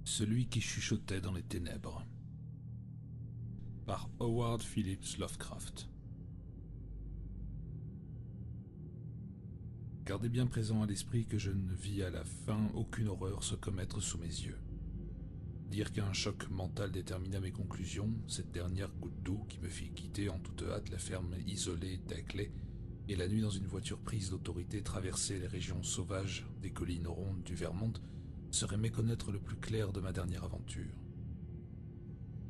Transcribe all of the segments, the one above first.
Celui qui chuchotait dans les ténèbres, par Howard Phillips Lovecraft. Gardez bien présent à l'esprit que je ne vis à la fin aucune horreur se commettre sous mes yeux. Dire qu'un choc mental détermina mes conclusions, cette dernière goutte d'eau qui me fit quitter en toute hâte la ferme isolée d'Ackley et la nuit dans une voiture prise d'autorité traverser les régions sauvages des collines rondes du Vermont, serait méconnaître le plus clair de ma dernière aventure.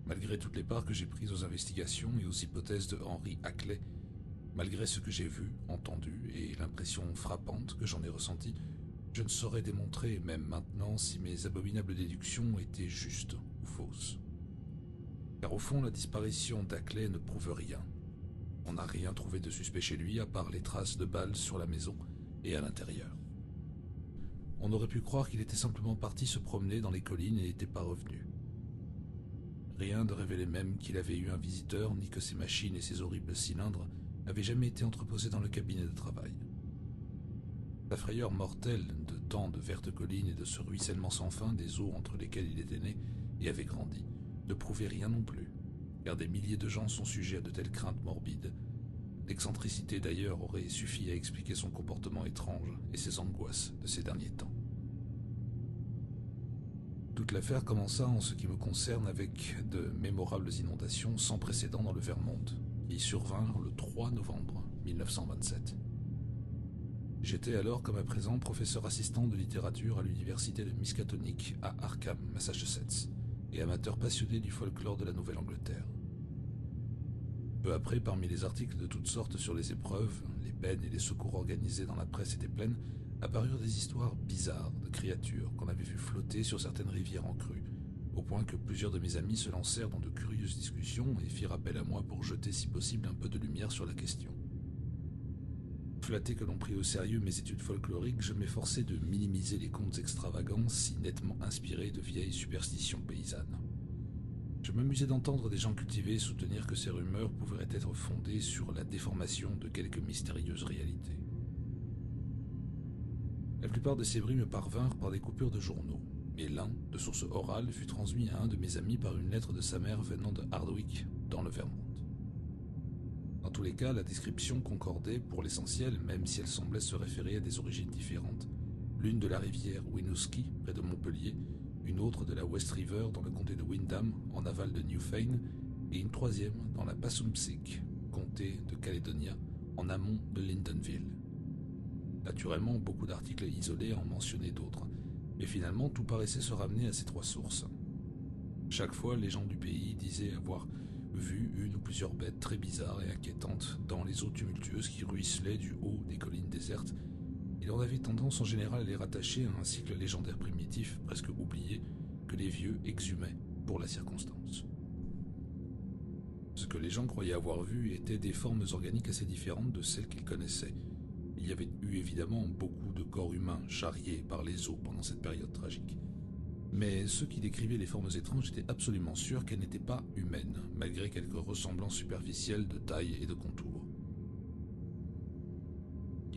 Malgré toutes les parts que j'ai prises aux investigations et aux hypothèses de Henry Ackley, malgré ce que j'ai vu, entendu et l'impression frappante que j'en ai ressentie, je ne saurais démontrer, même maintenant, si mes abominables déductions étaient justes ou fausses. Car au fond, la disparition d'Ackley ne prouve rien. On n'a rien trouvé de suspect chez lui, à part les traces de balles sur la maison et à l'intérieur. On aurait pu croire qu'il était simplement parti se promener dans les collines et n'était pas revenu. Rien ne révélait même qu'il avait eu un visiteur, ni que ses machines et ses horribles cylindres avaient jamais été entreposés dans le cabinet de travail. La frayeur mortelle de tant de vertes collines et de ce ruissellement sans fin des eaux entre lesquelles il était né et avait grandi ne prouvait rien non plus, car des milliers de gens sont sujets à de telles craintes morbides. L'excentricité d'ailleurs aurait suffi à expliquer son comportement étrange et ses angoisses de ces derniers temps. Toute l'affaire commença en ce qui me concerne avec de mémorables inondations sans précédent dans le Vermont, qui survinrent le 3 novembre 1927. J'étais alors comme à présent professeur assistant de littérature à l'université de Miskatonic à Arkham, Massachusetts, et amateur passionné du folklore de la Nouvelle-Angleterre. Peu après, parmi les articles de toutes sortes sur les épreuves, les peines et les secours organisés dans la presse étaient pleines, apparurent des histoires bizarres de créatures qu'on avait vues flotter sur certaines rivières en crue, au point que plusieurs de mes amis se lancèrent dans de curieuses discussions et firent appel à moi pour jeter si possible un peu de lumière sur la question. Flatté que l'on prit au sérieux mes études folkloriques, je m'efforçais de minimiser les contes extravagants si nettement inspirés de vieilles superstitions paysannes. Je m'amusais d'entendre des gens cultivés soutenir que ces rumeurs pouvaient être fondées sur la déformation de quelques mystérieuses réalités. La plupart de ces bruits me parvinrent par des coupures de journaux, mais l'un, de source orale, fut transmis à un de mes amis par une lettre de sa mère venant de Hardwick, dans le Vermont. Dans tous les cas, la description concordait pour l'essentiel, même si elle semblait se référer à des origines différentes. L'une de la rivière Winooski, près de Montpellier, une autre de la West River dans le comté de Windham, en aval de Newfane, et une troisième dans la Passumpsic, comté de Caledonia, en amont de Lyndonville. Naturellement, beaucoup d'articles isolés en mentionnaient d'autres, mais finalement tout paraissait se ramener à ces trois sources. Chaque fois, les gens du pays disaient avoir vu une ou plusieurs bêtes très bizarres et inquiétantes dans les eaux tumultueuses qui ruisselaient du haut des collines désertes, et l'on avait tendance en général à les rattacher à un cycle légendaire primitif, presque oublié, que les vieux exhumaient pour la circonstance. Ce que les gens croyaient avoir vu étaient des formes organiques assez différentes de celles qu'ils connaissaient. Il y avait eu évidemment beaucoup de corps humains charriés par les eaux pendant cette période tragique. Mais ceux qui décrivaient les formes étranges étaient absolument sûrs qu'elles n'étaient pas humaines, malgré quelques ressemblances superficielles de taille et de contour.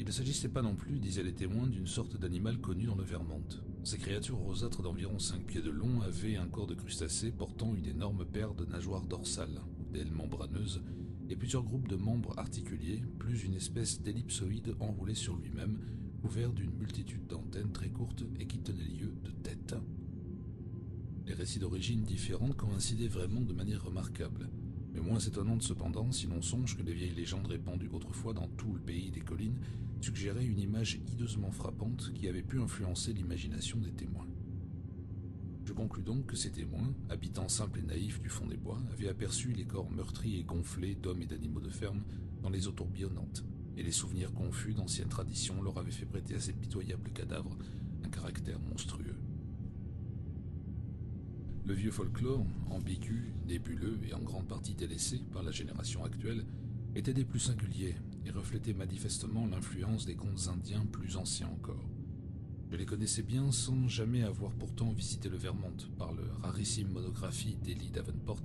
Il ne s'agissait pas non plus, disaient les témoins, d'une sorte d'animal connu dans le Vermont. Ces créatures rosâtres d'environ 5 pieds de long avaient un corps de crustacés portant une énorme paire de nageoires dorsales, d'ailes membraneuses, et plusieurs groupes de membres articulés, plus une espèce d'ellipsoïde enroulé sur lui-même, couvert d'une multitude d'antennes très courtes et qui tenaient lieu de tête. Les récits d'origines différentes coïncidaient vraiment de manière remarquable, mais moins étonnante cependant si l'on songe que les vieilles légendes répandues autrefois dans tout le pays des collines suggéraient une image hideusement frappante qui avait pu influencer l'imagination des témoins. Je conclus donc que ces témoins, habitants simples et naïfs du fond des bois, avaient aperçu les corps meurtris et gonflés d'hommes et d'animaux de ferme dans les eaux tourbillonnantes, et les souvenirs confus d'anciennes traditions leur avaient fait prêter à ces pitoyables cadavres un caractère monstrueux. Le vieux folklore, ambigu, nébuleux et en grande partie délaissé par la génération actuelle, était des plus singuliers et reflétait manifestement l'influence des contes indiens plus anciens encore. Je les connaissais bien sans jamais avoir pourtant visité le Vermont par le rarissime monographie d'Eli Davenport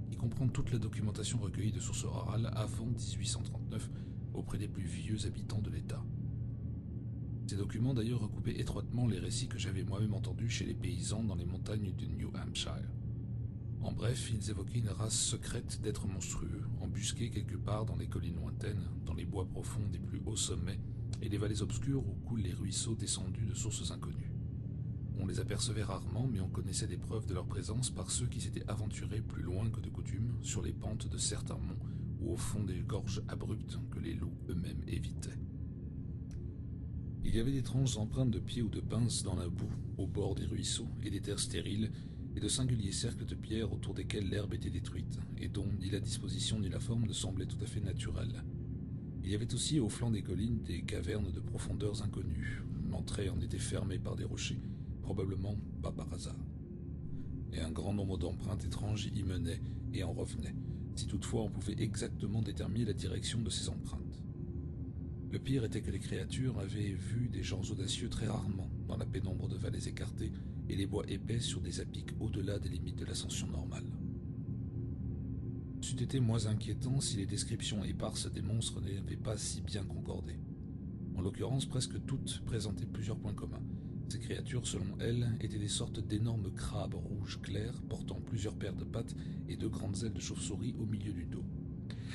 qui comprend toute la documentation recueillie de sources orales avant 1839 auprès des plus vieux habitants de l'État. Ces documents d'ailleurs recoupaient étroitement les récits que j'avais moi-même entendus chez les paysans dans les montagnes du New Hampshire. En bref, ils évoquaient une race secrète d'êtres monstrueux, embusqués quelque part dans les collines lointaines, dans les bois profonds des plus hauts sommets et les vallées obscures où coulent les ruisseaux descendus de sources inconnues. On les apercevait rarement, mais on connaissait des preuves de leur présence par ceux qui s'étaient aventurés plus loin que de coutume sur les pentes de certains monts ou au fond des gorges abruptes que les loups eux-mêmes évitaient. Il y avait d'étranges empreintes de pieds ou de pinces dans la boue, au bord des ruisseaux et des terres stériles, et de singuliers cercles de pierres autour desquels l'herbe était détruite, et dont ni la disposition ni la forme ne semblaient tout à fait naturelles. Il y avait aussi au flanc des collines des cavernes de profondeurs inconnues. L'entrée en était fermée par des rochers, probablement pas par hasard. Et un grand nombre d'empreintes étranges y menaient et en revenaient, si toutefois on pouvait exactement déterminer la direction de ces empreintes. Le pire était que les créatures avaient vu des gens audacieux très rarement dans la pénombre de vallées écartées et les bois épais sur des apics au-delà des limites de l'ascension normale. C'eût été moins inquiétant si les descriptions éparses des monstres n'avaient pas si bien concordé. En l'occurrence, presque toutes présentaient plusieurs points communs. Ces créatures, selon elles, étaient des sortes d'énormes crabes rouges clairs portant plusieurs paires de pattes et de grandes ailes de chauve-souris au milieu du dos.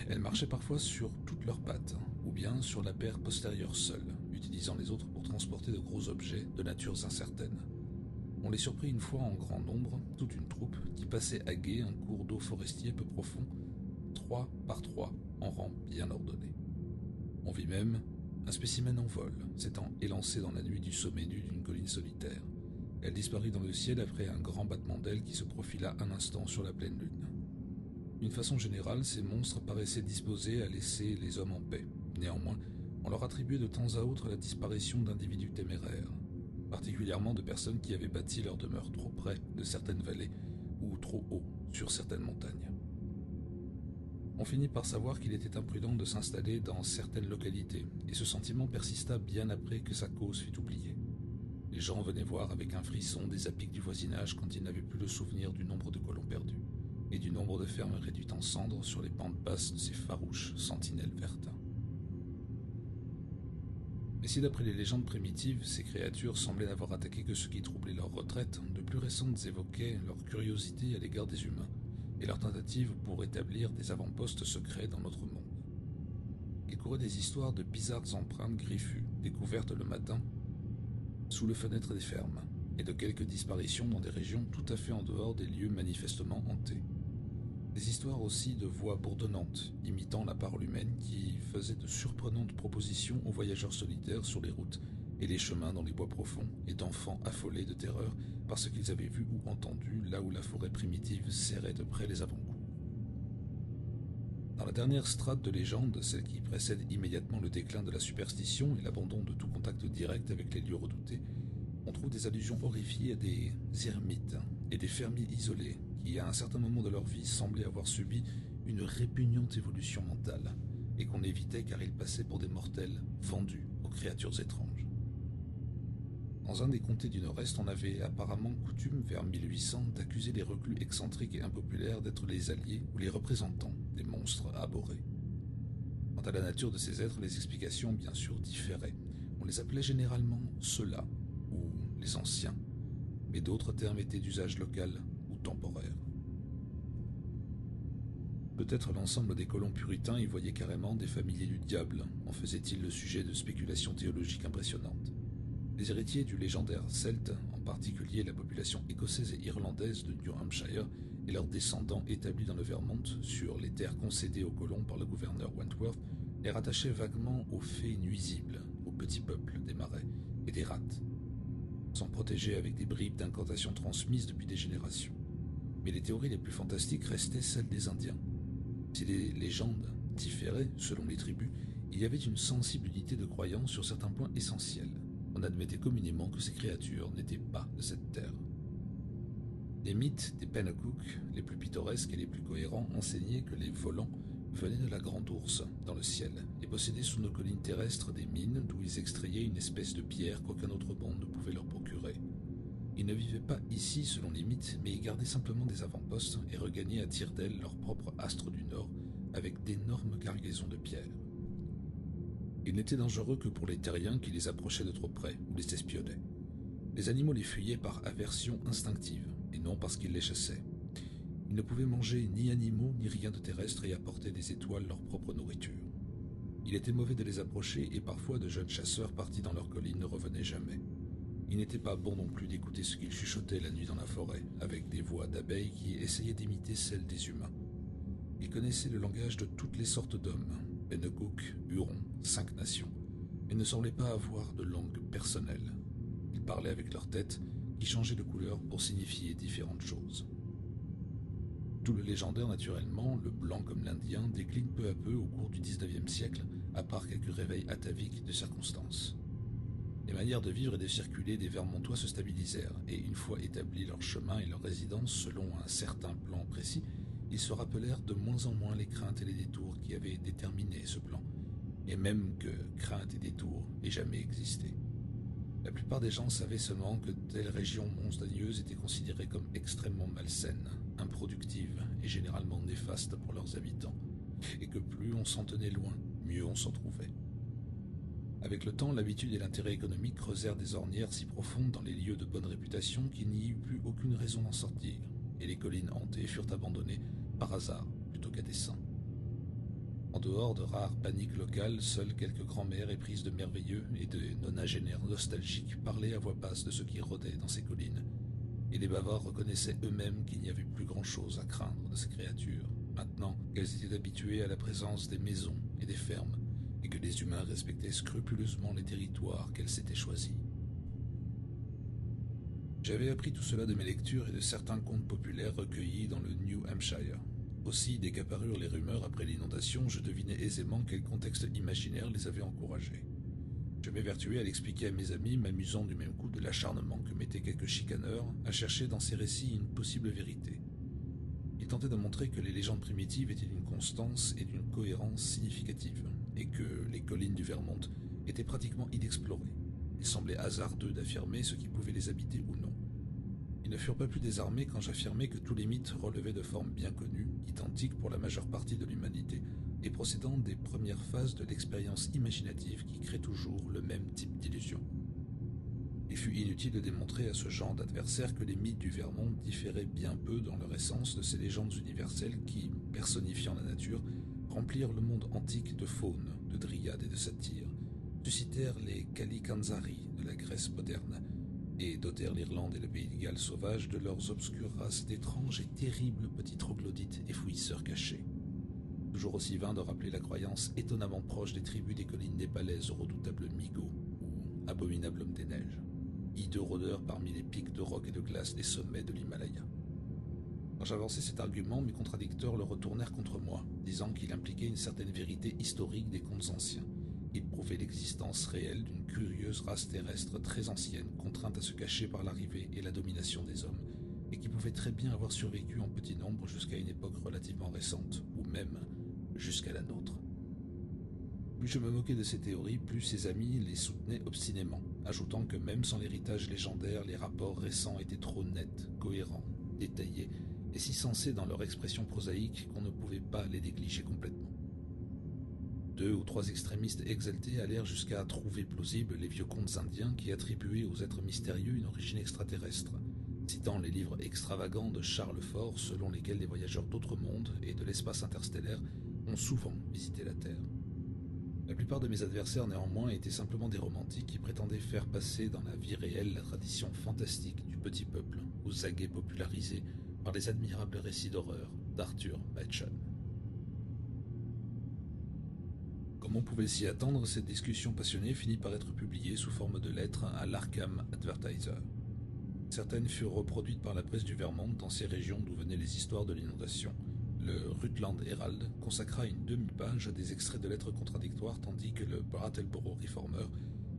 Elles marchaient parfois sur toutes leurs pattes, ou bien sur la paire postérieure seule, utilisant les autres pour transporter de gros objets de natures incertaines. On les surprit une fois en grand nombre, toute une troupe, qui passait à gué un cours d'eau forestier peu profond, 3 par 3, en rang bien ordonné. On vit même un spécimen en vol, s'étant élancé dans la nuit du sommet nu d'une colline solitaire. Elle disparut dans le ciel après un grand battement d'ailes qui se profila un instant sur la pleine lune. D'une façon générale, ces monstres paraissaient disposés à laisser les hommes en paix. Néanmoins, on leur attribuait de temps à autre la disparition d'individus téméraires, particulièrement de personnes qui avaient bâti leur demeure trop près de certaines vallées ou trop haut sur certaines montagnes. On finit par savoir qu'il était imprudent de s'installer dans certaines localités, et ce sentiment persista bien après que sa cause fut oubliée. Les gens venaient voir avec un frisson des apics du voisinage quand ils n'avaient plus le souvenir du nombre de colons perdus, et du nombre de fermes réduites en cendres sur les pentes basses de ces farouches sentinelles vertes. Mais si d'après les légendes primitives, ces créatures semblaient n'avoir attaqué que ceux qui troublaient leur retraite, de plus récentes évoquaient leur curiosité à l'égard des humains, et leur tentative pour établir des avant-postes secrets dans notre monde. Il courait des histoires de bizarres empreintes griffues, découvertes le matin, sous les fenêtres des fermes, et de quelques disparitions dans des régions tout à fait en dehors des lieux manifestement hantés. Des histoires aussi de voix bourdonnantes, imitant la parole humaine qui faisaient de surprenantes propositions aux voyageurs solitaires sur les routes et les chemins dans les bois profonds, et d'enfants affolés de terreur par ce qu'ils avaient vu ou entendu là où la forêt primitive serrait de près les avant-goûts. Dans la dernière strate de légende, celle qui précède immédiatement le déclin de la superstition et l'abandon de tout contact direct avec les lieux redoutés, on trouve des allusions horrifiées à des ermites et des fermiers isolés qui, à un certain moment de leur vie, semblaient avoir subi une répugnante évolution mentale et qu'on évitait car ils passaient pour des mortels vendus aux créatures étranges. Dans un des comtés du Nord-Est, on avait apparemment coutume, vers 1800, d'accuser les reclus excentriques et impopulaires d'être les alliés ou les représentants des monstres abhorrés. Quant à la nature de ces êtres, les explications, bien sûr, différaient. On les appelait généralement ceux-là, ou les anciens, mais d'autres termes étaient d'usage local ou temporaire. Peut-être l'ensemble des colons puritains y voyaient carrément des familiers du diable, en faisait-il le sujet de spéculations théologiques impressionnantes. Les héritiers du légendaire celte, en particulier la population écossaise et irlandaise de New Hampshire et leurs descendants établis dans le Vermont sur les terres concédées aux colons par le gouverneur Wentworth, les rattachaient vaguement aux fées nuisibles, aux petits peuples des marais et des rats, s'en protégeaient avec des bribes d'incantations transmises depuis des générations. Mais les théories les plus fantastiques restaient celles des Indiens. Si les légendes différaient selon les tribus, il y avait une sensibilité de croyance sur certains points essentiels. On admettait communément que ces créatures n'étaient pas de cette terre. Les mythes des Pennacook, les plus pittoresques et les plus cohérents, enseignaient que les volants venaient de la Grande Ourse, dans le ciel, et possédaient sous nos collines terrestres des mines d'où ils extrayaient une espèce de pierre qu'aucun autre monde ne pouvait leur procurer. Ils ne vivaient pas ici selon les mythes, mais y gardaient simplement des avant-postes et regagnaient à tire d'aile leur propre astre du Nord avec d'énormes cargaisons de pierres. Ils n'étaient dangereux que pour les terriens qui les approchaient de trop près ou les espionnaient. Les animaux les fuyaient par aversion instinctive, et non parce qu'ils les chassaient. Ils ne pouvaient manger ni animaux ni rien de terrestre et apporter des étoiles leur propre nourriture. Il était mauvais de les approcher et parfois de jeunes chasseurs partis dans leurs collines ne revenaient jamais. Il n'était pas bon non plus d'écouter ce qu'ils chuchotaient la nuit dans la forêt, avec des voix d'abeilles qui essayaient d'imiter celles des humains. Ils connaissaient le langage de toutes les sortes d'hommes, Pennecook, Hurons, 5 nations, et ne semblaient pas avoir de langue personnelle. Ils parlaient avec leur tête, qui changeait de couleur pour signifier différentes choses. Tout le légendaire, naturellement, le blanc comme l'Indien, décline peu à peu au cours du XIXe siècle, à part quelques réveils ataviques de circonstances. Les manières de vivre et de circuler des Vermontois se stabilisèrent, et une fois établis leur chemin et leur résidence selon un certain plan précis, ils se rappelèrent de moins en moins les craintes et les détours qui avaient déterminé ce plan, et même que craintes et détours aient jamais existé. La plupart des gens savaient seulement que telles régions montagneuses étaient considérées comme extrêmement malsaines, improductives et généralement néfastes pour leurs habitants, et que plus on s'en tenait loin, mieux on s'en trouvait. Avec le temps, l'habitude et l'intérêt économique creusèrent des ornières si profondes dans les lieux de bonne réputation qu'il n'y eut plus aucune raison d'en sortir, et les collines hantées furent abandonnées par hasard plutôt qu'à dessein. En dehors de rares paniques locales, seuls quelques grands-mères éprises de merveilleux et de nonagénaires nostalgiques parlaient à voix basse de ce qui rôdait dans ces collines, et les bavards reconnaissaient eux-mêmes qu'il n'y avait plus grand-chose à craindre de ces créatures, maintenant qu'elles étaient habituées à la présence des maisons et des fermes, et que les humains respectaient scrupuleusement les territoires qu'elles s'étaient choisis. J'avais appris tout cela de mes lectures et de certains contes populaires recueillis dans le New Hampshire. Aussi, dès qu'apparurent les rumeurs après l'inondation, je devinais aisément quel contexte imaginaire les avait encouragés. Je m'évertuais à l'expliquer à mes amis, m'amusant du même coup de l'acharnement que mettaient quelques chicaneurs à chercher dans ces récits une possible vérité. Ils tentaient de montrer que les légendes primitives étaient d'une constance et d'une cohérence significatives, et que les collines du Vermont étaient pratiquement inexplorées. Il semblait hasardeux d'affirmer ce qui pouvait les habiter ou non. Ils ne furent pas plus désarmés quand j'affirmais que tous les mythes relevaient de formes bien connues, identiques pour la majeure partie de l'humanité, et procédant des premières phases de l'expérience imaginative qui crée toujours le même type d'illusion. Il fut inutile de démontrer à ce genre d'adversaire que les mythes du Vermont différaient bien peu dans leur essence de ces légendes universelles qui, personnifiant la nature, remplirent le monde antique de faune, de dryades et de satyres, suscitèrent les Kalikanzari de la Grèce moderne, et dotèrent l'Irlande et le pays de Galles sauvages de leurs obscures races d'étranges et terribles petits troglodytes et fouisseurs cachés. Toujours aussi vain de rappeler la croyance étonnamment proche des tribus des collines népalaises au redoutable Migo, ou abominable homme des neiges, hideux rôdeur parmi les pics de roc et de glace des sommets de l'Himalaya. Quand j'avançais cet argument, mes contradicteurs le retournèrent contre moi, disant qu'il impliquait une certaine vérité historique des contes anciens. Il prouvait l'existence réelle d'une curieuse race terrestre très ancienne, contrainte à se cacher par l'arrivée et la domination des hommes, et qui pouvait très bien avoir survécu en petit nombre jusqu'à une époque relativement récente, ou même jusqu'à la nôtre. Plus je me moquais de ces théories, plus ses amis les soutenaient obstinément, ajoutant que même sans l'héritage légendaire, les rapports récents étaient trop nets, cohérents, détaillés, et si sensés dans leur expression prosaïque qu'on ne pouvait pas les négliger complètement. 2 ou 3 extrémistes exaltés allèrent jusqu'à trouver plausibles les vieux contes indiens qui attribuaient aux êtres mystérieux une origine extraterrestre, citant les livres extravagants de Charles Fort selon lesquels des voyageurs d'autres mondes et de l'espace interstellaire ont souvent visité la Terre. La plupart de mes adversaires néanmoins étaient simplement des romantiques qui prétendaient faire passer dans la vie réelle la tradition fantastique du petit peuple, aux aguets popularisés par les admirables récits d'horreur d'Arthur Machen. Comme on pouvait s'y attendre, cette discussion passionnée finit par être publiée sous forme de lettres à l'Arkham Advertiser. Certaines furent reproduites par la presse du Vermont dans ces régions d'où venaient les histoires de l'inondation. Le Rutland Herald consacra une demi-page à des extraits de lettres contradictoires tandis que le Brattleboro Reformer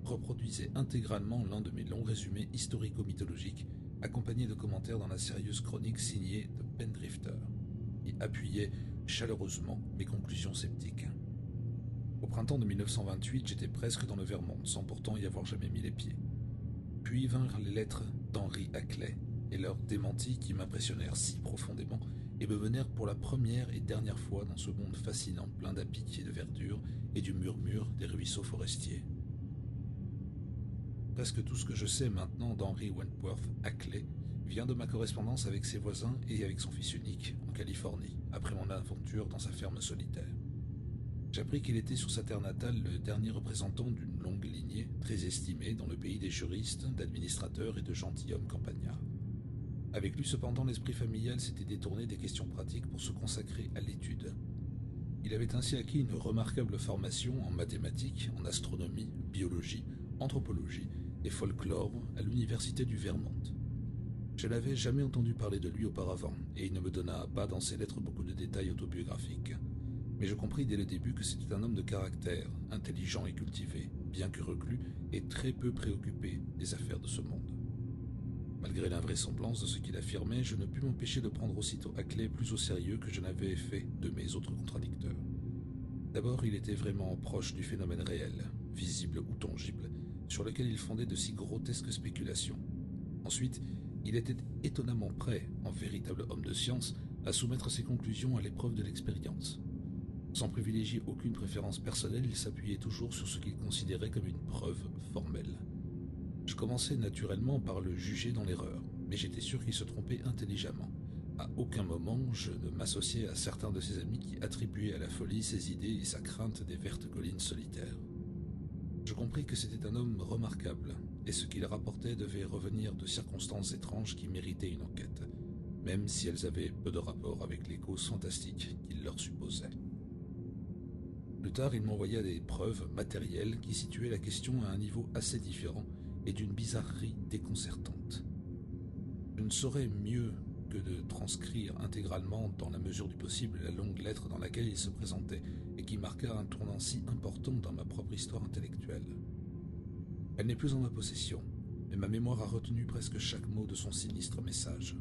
reproduisait intégralement l'un de mes longs résumés historico-mythologiques accompagnés de commentaires dans la sérieuse chronique signée de Pendrifter, qui appuyait chaleureusement mes conclusions sceptiques. Au printemps de 1928, j'étais presque dans le Vermont, sans pourtant y avoir jamais mis les pieds. Puis vinrent les lettres d'Henry Ackley et leurs démentis qui m'impressionnèrent si profondément et me menèrent pour la première et dernière fois dans ce monde fascinant plein d'apics et de verdure et du murmure des ruisseaux forestiers. Presque tout ce que je sais maintenant d'Henry Wentworth Ackley vient de ma correspondance avec ses voisins et avec son fils unique en Californie, après mon aventure dans sa ferme solitaire. J'appris qu'il était sur sa terre natale le dernier représentant d'une longue lignée très estimée dans le pays des juristes, d'administrateurs et de gentilshommes campagnards. Avec lui cependant, l'esprit familial s'était détourné des questions pratiques pour se consacrer à l'étude. Il avait ainsi acquis une remarquable formation en mathématiques, en astronomie, biologie, anthropologie et folklore à l'université du Vermont. Je n'avais jamais entendu parler de lui auparavant, et il ne me donna pas dans ses lettres beaucoup de détails autobiographiques. Mais je compris dès le début que c'était un homme de caractère, intelligent et cultivé, bien que reclus et très peu préoccupé des affaires de ce monde. Malgré l'invraisemblance de ce qu'il affirmait, je ne pus m'empêcher de prendre aussitôt Ackley plus au sérieux que je n'avais fait de mes autres contradicteurs. D'abord, il était vraiment proche du phénomène réel, visible ou tangible, sur lequel il fondait de si grotesques spéculations. Ensuite, il était étonnamment prêt, en véritable homme de science, à soumettre ses conclusions à l'épreuve de l'expérience. Sans privilégier aucune préférence personnelle, il s'appuyait toujours sur ce qu'il considérait comme une preuve formelle. Je commençais naturellement par le juger dans l'erreur, mais j'étais sûr qu'il se trompait intelligemment. À aucun moment, je ne m'associais à certains de ses amis qui attribuaient à la folie ses idées et sa crainte des vertes collines solitaires. Je compris que c'était un homme remarquable, et ce qu'il rapportait devait revenir de circonstances étranges qui méritaient une enquête, même si elles avaient peu de rapport avec les causes fantastiques qu'il leur supposait. Plus tard, il m'envoya des preuves matérielles qui situaient la question à un niveau assez différent et d'une bizarrerie déconcertante. Je ne saurais mieux que de transcrire intégralement, dans la mesure du possible, la longue lettre dans laquelle il se présentait et qui marqua un tournant si important dans ma propre histoire intellectuelle. Elle n'est plus en ma possession, mais ma mémoire a retenu presque chaque mot de son sinistre message,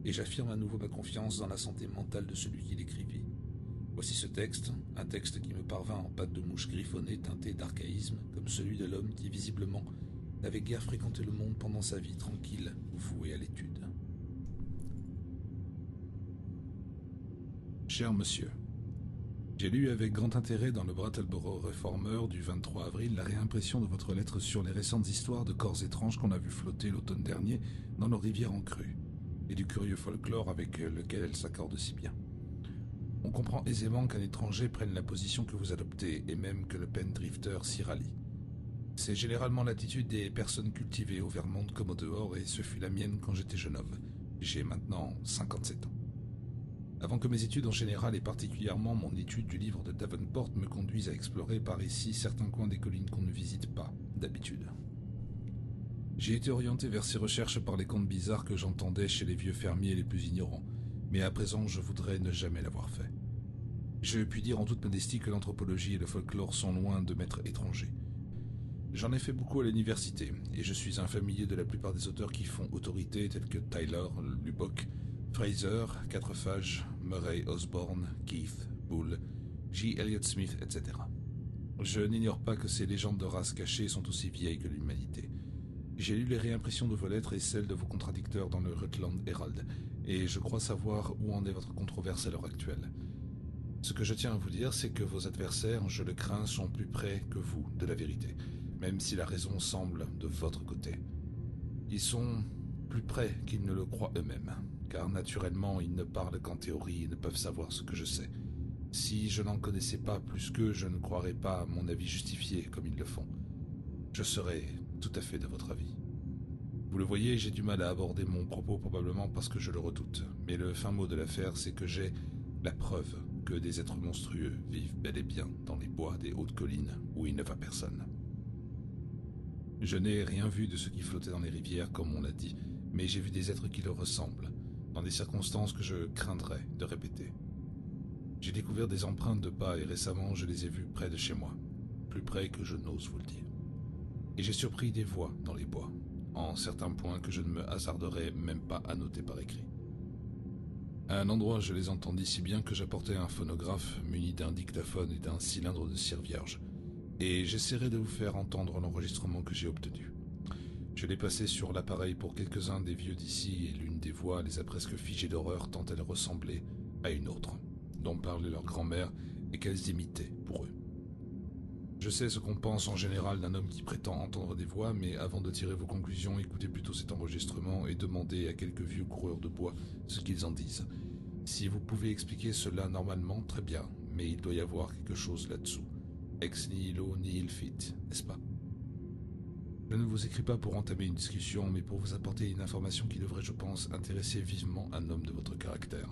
et j'affirme à nouveau ma confiance dans la santé mentale de celui qui l'écrivit. Voici ce texte, un texte qui me parvint en pâte de mouche griffonnée teinté d'archaïsme, comme celui de l'homme qui, visiblement, n'avait guère fréquenté le monde pendant sa vie tranquille, vouée à l'étude. Cher monsieur, j'ai lu avec grand intérêt dans le Brattleboro Reformer du 23 avril la réimpression de votre lettre sur les récentes histoires de corps étranges qu'on a vu flotter l'automne dernier dans nos rivières en crue, et du curieux folklore avec lequel elles s'accordent si bien. On comprend aisément qu'un étranger prenne la position que vous adoptez, et même que le pendrifter s'y rallie. C'est généralement l'attitude des personnes cultivées au Vermont comme au dehors, et ce fut la mienne quand j'étais jeune homme. J'ai maintenant 57 ans. Avant que mes études en général et particulièrement mon étude du livre de Davenport me conduisent à explorer par ici certains coins des collines qu'on ne visite pas, d'habitude. J'ai été orienté vers ces recherches par les contes bizarres que j'entendais chez les vieux fermiers les plus ignorants, mais à présent je voudrais ne jamais l'avoir fait. Je puis dire en toute modestie que l'anthropologie et le folklore sont loin de m'être étrangers. J'en ai fait beaucoup à l'université, et je suis un familier de la plupart des auteurs qui font autorité tels que Tyler, Lubbock, Fraser, Quatrefages, Murray Osborne, Keith, Bull, J. Elliott Smith, etc. Je n'ignore pas que ces légendes de races cachées sont aussi vieilles que l'humanité. J'ai lu les réimpressions de vos lettres et celles de vos contradicteurs dans le Rutland Herald, et je crois savoir où en est votre controverse à l'heure actuelle. Ce que je tiens à vous dire, c'est que vos adversaires, je le crains, sont plus près que vous de la vérité, même si la raison semble de votre côté. Ils sont plus près qu'ils ne le croient eux-mêmes, car naturellement ils ne parlent qu'en théorie et ne peuvent savoir ce que je sais. Si je n'en connaissais pas plus qu'eux, je ne croirais pas à mon avis justifié comme ils le font. Je serais tout à fait de votre avis. Vous le voyez, j'ai du mal à aborder mon propos probablement parce que je le redoute, mais le fin mot de l'affaire, c'est que j'ai la preuve que des êtres monstrueux vivent bel et bien dans les bois des hautes collines où il ne va personne. Je n'ai rien vu de ce qui flottait dans les rivières comme on l'a dit, mais j'ai vu des êtres qui leur ressemblent, dans des circonstances que je craindrais de répéter. J'ai découvert des empreintes de pas et récemment je les ai vues près de chez moi, plus près que je n'ose vous le dire. Et j'ai surpris des voix dans les bois, en certains points que je ne me hasarderais même pas à noter par écrit. À un endroit, je les entendis si bien que j'apportai un phonographe muni d'un dictaphone et d'un cylindre de cire vierge, et j'essaierai de vous faire entendre l'enregistrement que j'ai obtenu. Je l'ai passé sur l'appareil pour quelques-uns des vieux d'ici, et l'une des voix les a presque figés d'horreur tant elle ressemblait à une autre, dont parlait leur grand-mère et qu'elles imitaient pour eux. Je sais ce qu'on pense en général d'un homme qui prétend entendre des voix, mais avant de tirer vos conclusions, écoutez plutôt cet enregistrement et demandez à quelques vieux coureurs de bois ce qu'ils en disent. Si vous pouvez expliquer cela normalement, très bien, mais il doit y avoir quelque chose là-dessous. Ex nihilo nihil fit, n'est-ce pas? Je ne vous écris pas pour entamer une discussion, mais pour vous apporter une information qui devrait, je pense, intéresser vivement un homme de votre caractère.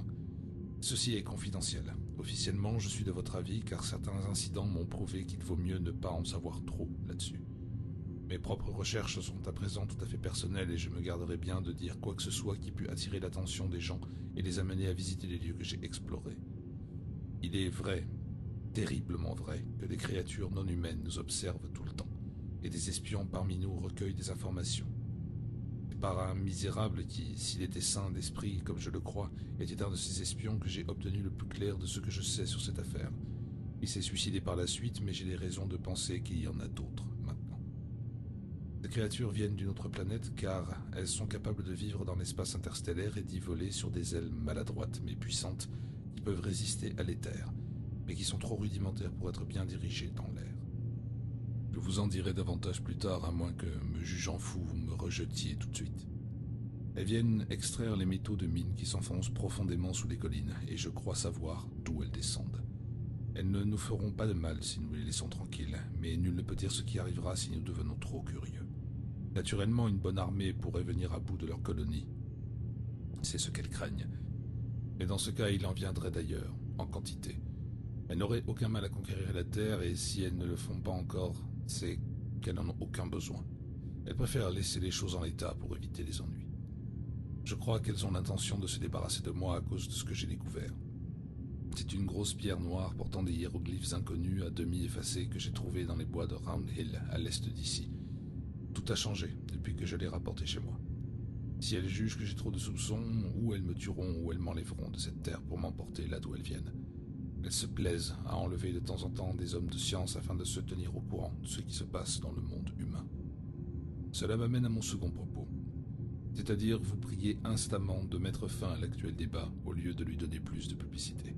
Ceci est confidentiel. Officiellement, je suis de votre avis, car certains incidents m'ont prouvé qu'il vaut mieux ne pas en savoir trop là-dessus. Mes propres recherches sont à présent tout à fait personnelles et je me garderai bien de dire quoi que ce soit qui pût attirer l'attention des gens et les amener à visiter les lieux que j'ai explorés. Il est vrai, terriblement vrai, que des créatures non humaines nous observent tout le temps, et des espions parmi nous recueillent des informations. C'est par un misérable qui, s'il était sain d'esprit, comme je le crois, était un de ces espions que j'ai obtenu le plus clair de ce que je sais sur cette affaire. Il s'est suicidé par la suite, mais j'ai des raisons de penser qu'il y en a d'autres maintenant. Ces créatures viennent d'une autre planète car elles sont capables de vivre dans l'espace interstellaire et d'y voler sur des ailes maladroites mais puissantes qui peuvent résister à l'éther, mais qui sont trop rudimentaires pour être bien dirigées dans l'air. Je vous en dirai davantage plus tard, à moins que, me jugeant fou, vous me rejetiez tout de suite. Elles viennent extraire les métaux de mines qui s'enfoncent profondément sous les collines, et je crois savoir d'où elles descendent. Elles ne nous feront pas de mal si nous les laissons tranquilles, mais nul ne peut dire ce qui arrivera si nous devenons trop curieux. Naturellement, une bonne armée pourrait venir à bout de leur colonie. C'est ce qu'elles craignent. Mais dans ce cas, il en viendrait d'ailleurs, en quantité. Elles n'auraient aucun mal à conquérir la terre, et si elles ne le font pas encore, c'est qu'elles n'en ont aucun besoin. Elles préfèrent laisser les choses en état pour éviter les ennuis. Je crois qu'elles ont l'intention de se débarrasser de moi à cause de ce que j'ai découvert. C'est une grosse pierre noire portant des hiéroglyphes inconnus à demi effacés que j'ai trouvée dans les bois de Round Hill, à l'est d'ici. Tout a changé depuis que je l'ai rapportée chez moi. Si elles jugent que j'ai trop de soupçons, ou elles me tueront ou elles m'enlèveront de cette terre pour m'emporter là d'où elles viennent. Elles se plaisent à enlever de temps en temps des hommes de science afin de se tenir au courant de ce qui se passe dans le monde humain. Cela m'amène à mon second propos, c'est-à-dire vous prier instamment de mettre fin à l'actuel débat au lieu de lui donner plus de publicité.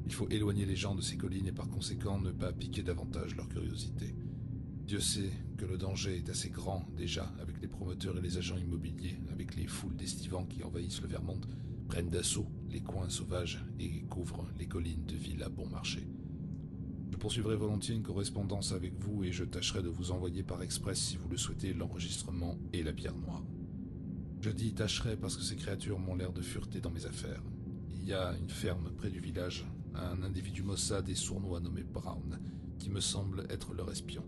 Il faut éloigner les gens de ces collines et par conséquent ne pas piquer davantage leur curiosité. Dieu sait que le danger est assez grand déjà avec les promoteurs et les agents immobiliers, avec les foules d'estivants qui envahissent le Vermont, prennent d'assaut les coins sauvages et couvrent les collines de villes à bon marché. Je poursuivrai volontiers une correspondance avec vous et je tâcherai de vous envoyer par express si vous le souhaitez l'enregistrement et la pierre noire. Je dis tâcherai parce que ces créatures m'ont l'air de fureter dans mes affaires. Il y a une ferme près du village, un individu maussade et sournois nommé Brown, qui me semble être leur espion.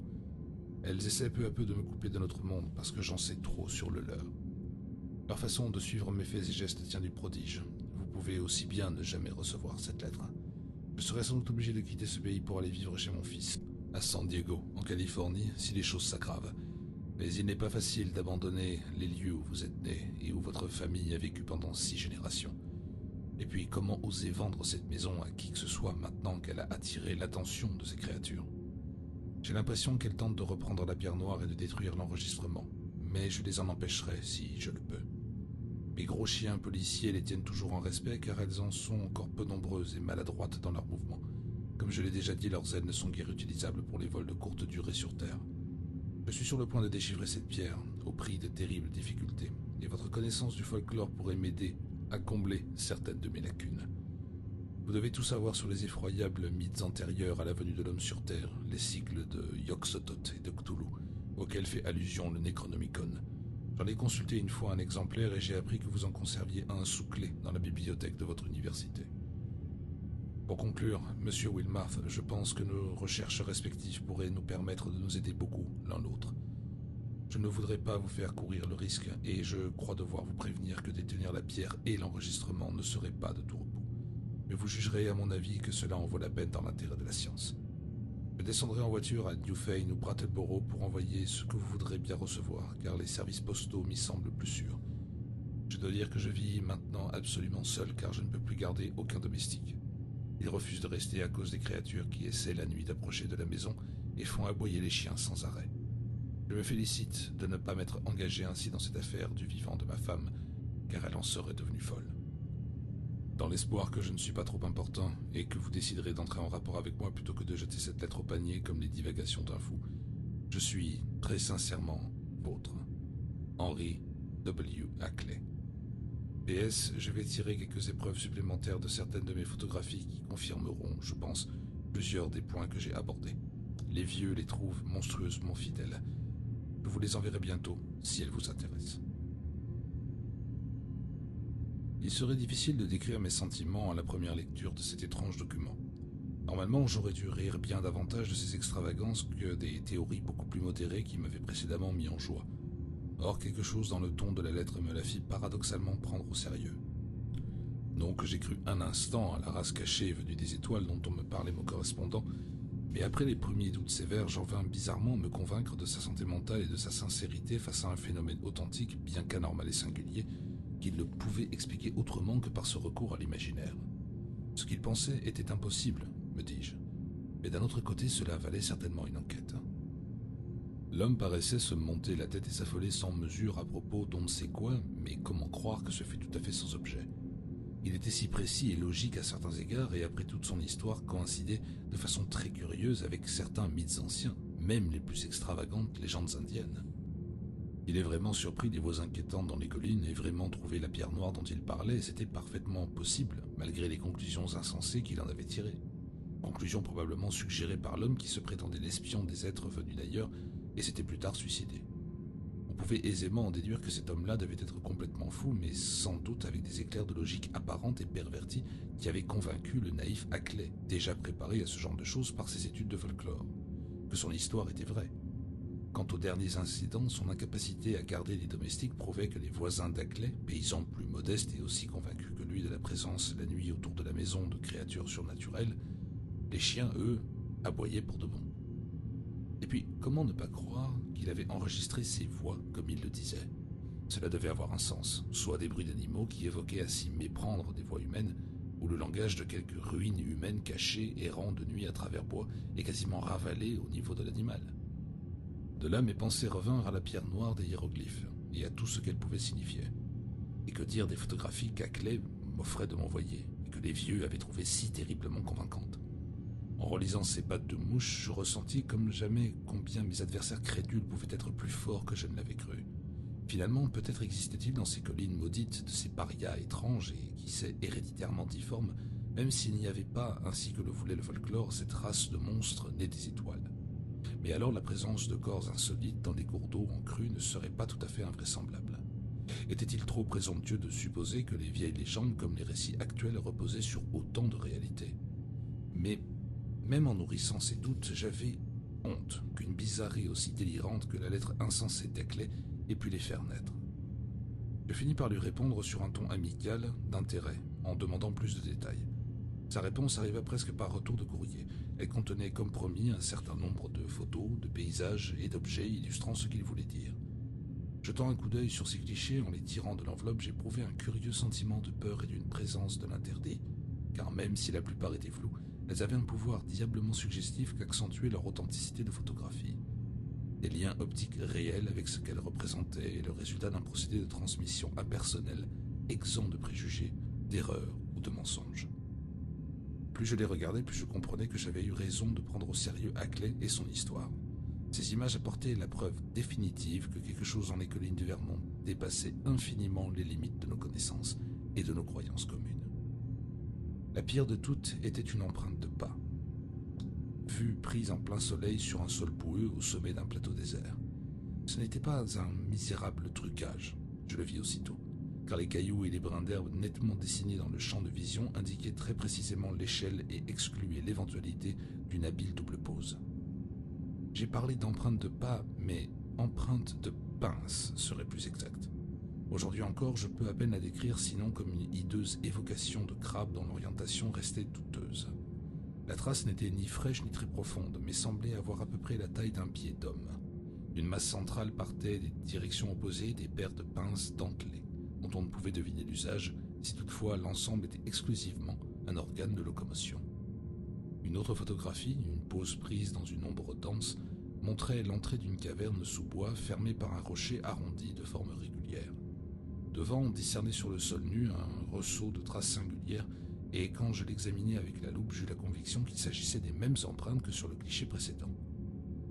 Elles essaient peu à peu de me couper de notre monde parce que j'en sais trop sur le leur. Leur façon de suivre mes faits et gestes tient du prodige. Vous pouvez aussi bien ne jamais recevoir cette lettre. Je serai sans doute obligé de quitter ce pays pour aller vivre chez mon fils, à San Diego, en Californie, si les choses s'aggravent. Mais il n'est pas facile d'abandonner les lieux où vous êtes né et où votre famille a vécu pendant 6 générations. Et puis, comment oser vendre cette maison à qui que ce soit maintenant qu'elle a attiré l'attention de ces créatures? J'ai l'impression qu'elles tentent de reprendre la pierre noire et de détruire l'enregistrement, mais je les en empêcherai si je le peux. Mes gros chiens policiers les tiennent toujours en respect car elles en sont encore peu nombreuses et maladroites dans leurs mouvements. Comme je l'ai déjà dit, leurs ailes ne sont guère utilisables pour les vols de courte durée sur Terre. Je suis sur le point de déchiffrer cette pierre, au prix de terribles difficultés, et votre connaissance du folklore pourrait m'aider à combler certaines de mes lacunes. Vous devez tout savoir sur les effroyables mythes antérieurs à la venue de l'homme sur Terre, les cycles de Yog-Sothoth et de Cthulhu, auxquels fait allusion le Necronomicon. J'en ai consulté une fois un exemplaire et j'ai appris que vous en conserviez un sous clé dans la bibliothèque de votre université. Pour conclure, Monsieur Wilmarth, je pense que nos recherches respectives pourraient nous permettre de nous aider beaucoup l'un l'autre. Je ne voudrais pas vous faire courir le risque et je crois devoir vous prévenir que détenir la pierre et l'enregistrement ne serait pas de tout repos. Mais vous jugerez à mon avis que cela en vaut la peine dans l'intérêt de la science. Je descendrai en voiture à Newfane ou Brattleboro pour envoyer ce que vous voudrez bien recevoir, car les services postaux m'y semblent plus sûrs. Je dois dire que je vis maintenant absolument seul car je ne peux plus garder aucun domestique. Ils refusent de rester à cause des créatures qui essaient la nuit d'approcher de la maison et font aboyer les chiens sans arrêt. Je me félicite de ne pas m'être engagé ainsi dans cette affaire du vivant de ma femme, car elle en serait devenue folle. Dans l'espoir que je ne suis pas trop important et que vous déciderez d'entrer en rapport avec moi plutôt que de jeter cette lettre au panier comme les divagations d'un fou, je suis très sincèrement vôtre, Henry W. Ackley. PS, je vais tirer quelques épreuves supplémentaires de certaines de mes photographies qui confirmeront, je pense, plusieurs des points que j'ai abordés. Les vieux les trouvent monstrueusement fidèles. Je vous les enverrai bientôt, si elles vous intéressent. Il serait difficile de décrire mes sentiments à la première lecture de cet étrange document. Normalement, j'aurais dû rire bien davantage de ces extravagances que des théories beaucoup plus modérées qui m'avaient précédemment mis en joie. Or, quelque chose dans le ton de la lettre me la fit paradoxalement prendre au sérieux. Non que j'ai cru un instant à la race cachée venue des étoiles dont on me parlait mon correspondant, mais après les premiers doutes sévères, j'en vins bizarrement à me convaincre de sa santé mentale et de sa sincérité face à un phénomène authentique, bien qu'anormal et singulier, qu'il ne pouvait expliquer autrement que par ce recours à l'imaginaire. Ce qu'il pensait était impossible, me dis-je, mais d'un autre côté cela valait certainement une enquête. L'homme paraissait se monter la tête et s'affoler sans mesure à propos d'on ne sait quoi, mais comment croire que ce fût tout à fait sans objet? Il était si précis et logique à certains égards, et après toute son histoire coïncidait de façon très curieuse avec certains mythes anciens, même les plus extravagantes légendes indiennes. Il est vraiment surpris des voix inquiétantes dans les collines et vraiment trouvé la pierre noire dont il parlait, c'était parfaitement possible, malgré les conclusions insensées qu'il en avait tirées. Conclusions probablement suggérées par l'homme qui se prétendait l'espion des êtres venus d'ailleurs et s'était plus tard suicidé. On pouvait aisément en déduire que cet homme-là devait être complètement fou, mais sans doute avec des éclairs de logique apparente et pervertie qui avaient convaincu le naïf Ackley, déjà préparé à ce genre de choses par ses études de folklore, que son histoire était vraie. Quant aux derniers incidents, son incapacité à garder des domestiques prouvait que les voisins d'Ackley, paysans plus modestes et aussi convaincus que lui de la présence la nuit autour de la maison de créatures surnaturelles, les chiens, eux, aboyaient pour de bon. Et puis, comment ne pas croire qu'il avait enregistré ces voix comme il le disait? Cela devait avoir un sens, soit des bruits d'animaux qui évoquaient à s'y méprendre des voix humaines, ou le langage de quelques ruines humaines cachées errant de nuit à travers bois et quasiment ravalées au niveau de l'animal. De là, mes pensées revinrent à la pierre noire des hiéroglyphes et à tout ce qu'elle pouvait signifier. Et que dire des photographies qu'Ackley m'offrait de m'envoyer et que les vieux avaient trouvées si terriblement convaincantes. En relisant ces pattes de mouche, je ressentis comme jamais combien mes adversaires crédules pouvaient être plus forts que je ne l'avais cru. Finalement, peut-être existait-il dans ces collines maudites de ces parias étranges et, qui sait, héréditairement difformes, même s'il n'y avait pas, ainsi que le voulait le folklore, cette race de monstres nés des étoiles. Mais alors la présence de corps insolites dans les cours d'eau en crue ne serait pas tout à fait invraisemblable. Était-il trop présomptueux de supposer que les vieilles légendes comme les récits actuels reposaient sur autant de réalité? Mais même en nourrissant ces doutes, j'avais honte qu'une bizarrerie aussi délirante que la lettre insensée d'Ackley ait pu les faire naître. Je finis par lui répondre sur un ton amical, d'intérêt, en demandant plus de détails. Sa réponse arriva presque par retour de courrier. Elle contenait, comme promis, un certain nombre de photos, de paysages et d'objets illustrant ce qu'il voulait dire. Jetant un coup d'œil sur ces clichés en les tirant de l'enveloppe, j'éprouvais un curieux sentiment de peur et d'une présence de l'interdit, car même si la plupart étaient floues, elles avaient un pouvoir diablement suggestif qu'accentuait leur authenticité de photographie. Des liens optiques réels avec ce qu'elles représentaient et le résultat d'un procédé de transmission impersonnel, exempt de préjugés, d'erreurs ou de mensonges. Plus je les regardais, plus je comprenais que j'avais eu raison de prendre au sérieux Ackley et son histoire. Ces images apportaient la preuve définitive que quelque chose dans les collines du Vermont dépassait infiniment les limites de nos connaissances et de nos croyances communes. La pire de toutes était une empreinte de pas, vue prise en plein soleil sur un sol boueux au sommet d'un plateau désert. Ce n'était pas un misérable trucage, je le vis aussitôt, car les cailloux et les brins d'herbe nettement dessinés dans le champ de vision indiquaient très précisément l'échelle et excluaient l'éventualité d'une habile double pose. J'ai parlé d'empreinte de pas, mais empreinte de pince serait plus exact. Aujourd'hui encore, je peux à peine la décrire sinon comme une hideuse évocation de crabe dont l'orientation restait douteuse. La trace n'était ni fraîche ni très profonde, mais semblait avoir à peu près la taille d'un pied d'homme. D'une masse centrale partaient des directions opposées des paires de pinces dentelées, dont on ne pouvait deviner l'usage, si toutefois l'ensemble était exclusivement un organe de locomotion. Une autre photographie, une pose prise dans une ombre dense, montrait l'entrée d'une caverne sous bois fermée par un rocher arrondi de forme régulière. Devant, on discernait sur le sol nu un ressaut de traces singulières, et quand je l'examinais avec la loupe, j'eus la conviction qu'il s'agissait des mêmes empreintes que sur le cliché précédent.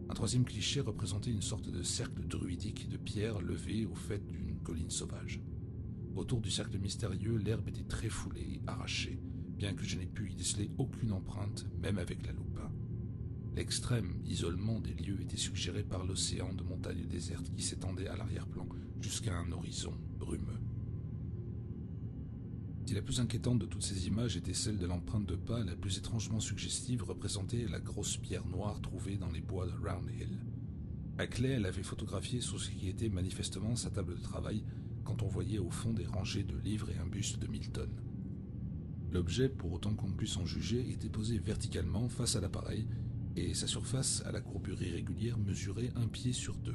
Un troisième cliché représentait une sorte de cercle druidique de pierre levée au fait d'une colline sauvage. Autour du cercle mystérieux, l'herbe était très foulée et arrachée, bien que je n'ai pu y déceler aucune empreinte, même avec la loupe. L'extrême isolement des lieux était suggéré par l'océan de montagnes désertes qui s'étendait à l'arrière-plan jusqu'à un horizon brumeux. Si la plus inquiétante de toutes ces images était celle de l'empreinte de pas, la plus étrangement suggestive représentait la grosse pierre noire trouvée dans les bois de Round Hill. À Clay, elle avait photographié sur ce qui était manifestement sa table de travail quand on voyait au fond des rangées de livres et un buste de Milton. L'objet, pour autant qu'on puisse en juger, était posé verticalement face à l'appareil et sa surface, à la courbure irrégulière, mesurait 1 pied sur 2.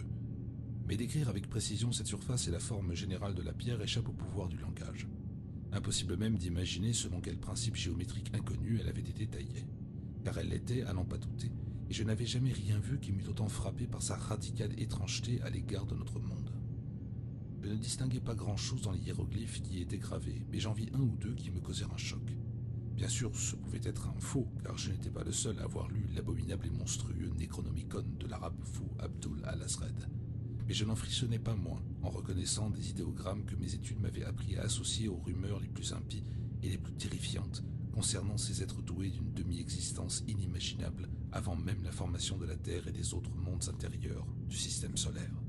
Mais décrire avec précision cette surface et la forme générale de la pierre échappe au pouvoir du langage. Impossible même d'imaginer selon quel principe géométrique inconnu elle avait été taillée, car elle l'était à n'en pas douter, et je n'avais jamais rien vu qui m'eût autant frappé par sa radicale étrangeté à l'égard de notre monde. Je ne distinguais pas grand-chose dans les hiéroglyphes qui y étaient gravés, mais j'en vis un ou deux qui me causèrent un choc. Bien sûr, ce pouvait être un faux, car je n'étais pas le seul à avoir lu l'abominable et monstrueux Necronomicon de l'arabe fou Abdul al-Azred. Mais je n'en frissonnais pas moins en reconnaissant des idéogrammes que mes études m'avaient appris à associer aux rumeurs les plus impies et les plus terrifiantes concernant ces êtres doués d'une demi-existence inimaginable avant même la formation de la Terre et des autres mondes intérieurs du système solaire.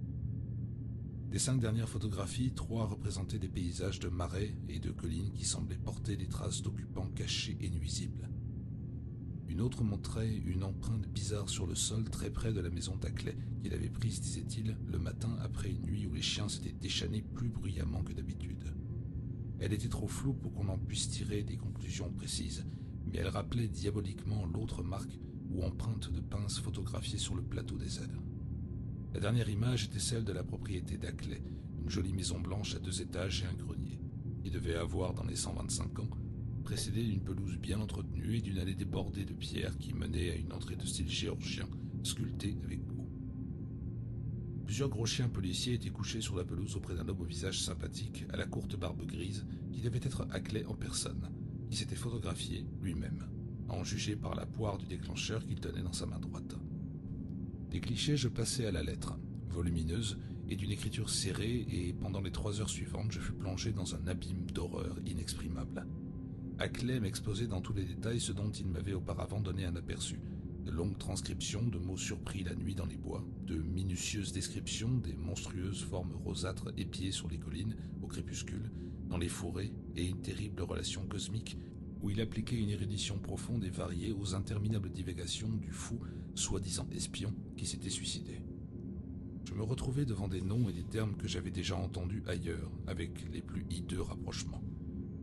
Des 5 dernières photographies, 3 représentaient des paysages de marais et de collines qui semblaient porter des traces d'occupants cachés et nuisibles. Une autre montrait une empreinte bizarre sur le sol très près de la maison d'Ackley qu'il avait prise, disait-il, le matin après une nuit où les chiens s'étaient déchaînés plus bruyamment que d'habitude. Elle était trop floue pour qu'on en puisse tirer des conclusions précises, mais elle rappelait diaboliquement l'autre marque ou empreinte de pince photographiée sur le plateau des aides. La dernière image était celle de la propriété d'Ackley, une jolie maison blanche à 2 étages et un grenier, qui devait avoir, dans les 125 ans, précédé d'une pelouse bien entretenue et d'une allée débordée de pierres qui menait à une entrée de style géorgien, sculptée avec goût. Plusieurs gros chiens policiers étaient couchés sur la pelouse auprès d'un homme au visage sympathique, à la courte barbe grise, qui devait être Ackley en personne, qui s'était photographié lui-même, à en juger par la poire du déclencheur qu'il tenait dans sa main droite. Des clichés, je passais à la lettre, volumineuse et d'une écriture serrée, et pendant les 3 heures suivantes, je fus plongé dans un abîme d'horreur inexprimable. Ackley m'exposait dans tous les détails ce dont il m'avait auparavant donné un aperçu. De longues transcriptions de mots surpris la nuit dans les bois, de minutieuses descriptions des monstrueuses formes rosâtres épiées sur les collines, au crépuscule, dans les forêts, et une terrible relation cosmique où il appliquait une érudition profonde et variée aux interminables divagations du fou, soi-disant espion, qui s'était suicidé. Je me retrouvais devant des noms et des termes que j'avais déjà entendus ailleurs, avec les plus hideux rapprochements.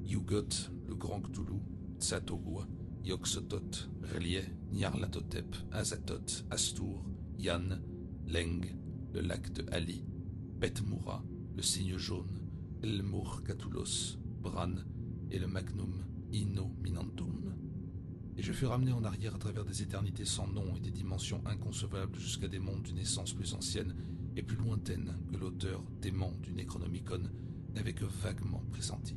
Yugot, le grand Cthulhu, Tzatogua, Yog-Sothoth, R'lyeh, Nyarlathotep, Azathoth, Astur, Yan, Leng, le lac de Ali, Beth-Mura, le cygne jaune, El-Mur-Catulos, Bran et le Magnum Innominantum. Et je fus ramené en arrière à travers des éternités sans nom et des dimensions inconcevables jusqu'à des mondes d'une essence plus ancienne et plus lointaine que l'auteur dément du Necronomicon n'avait que vaguement pressenti.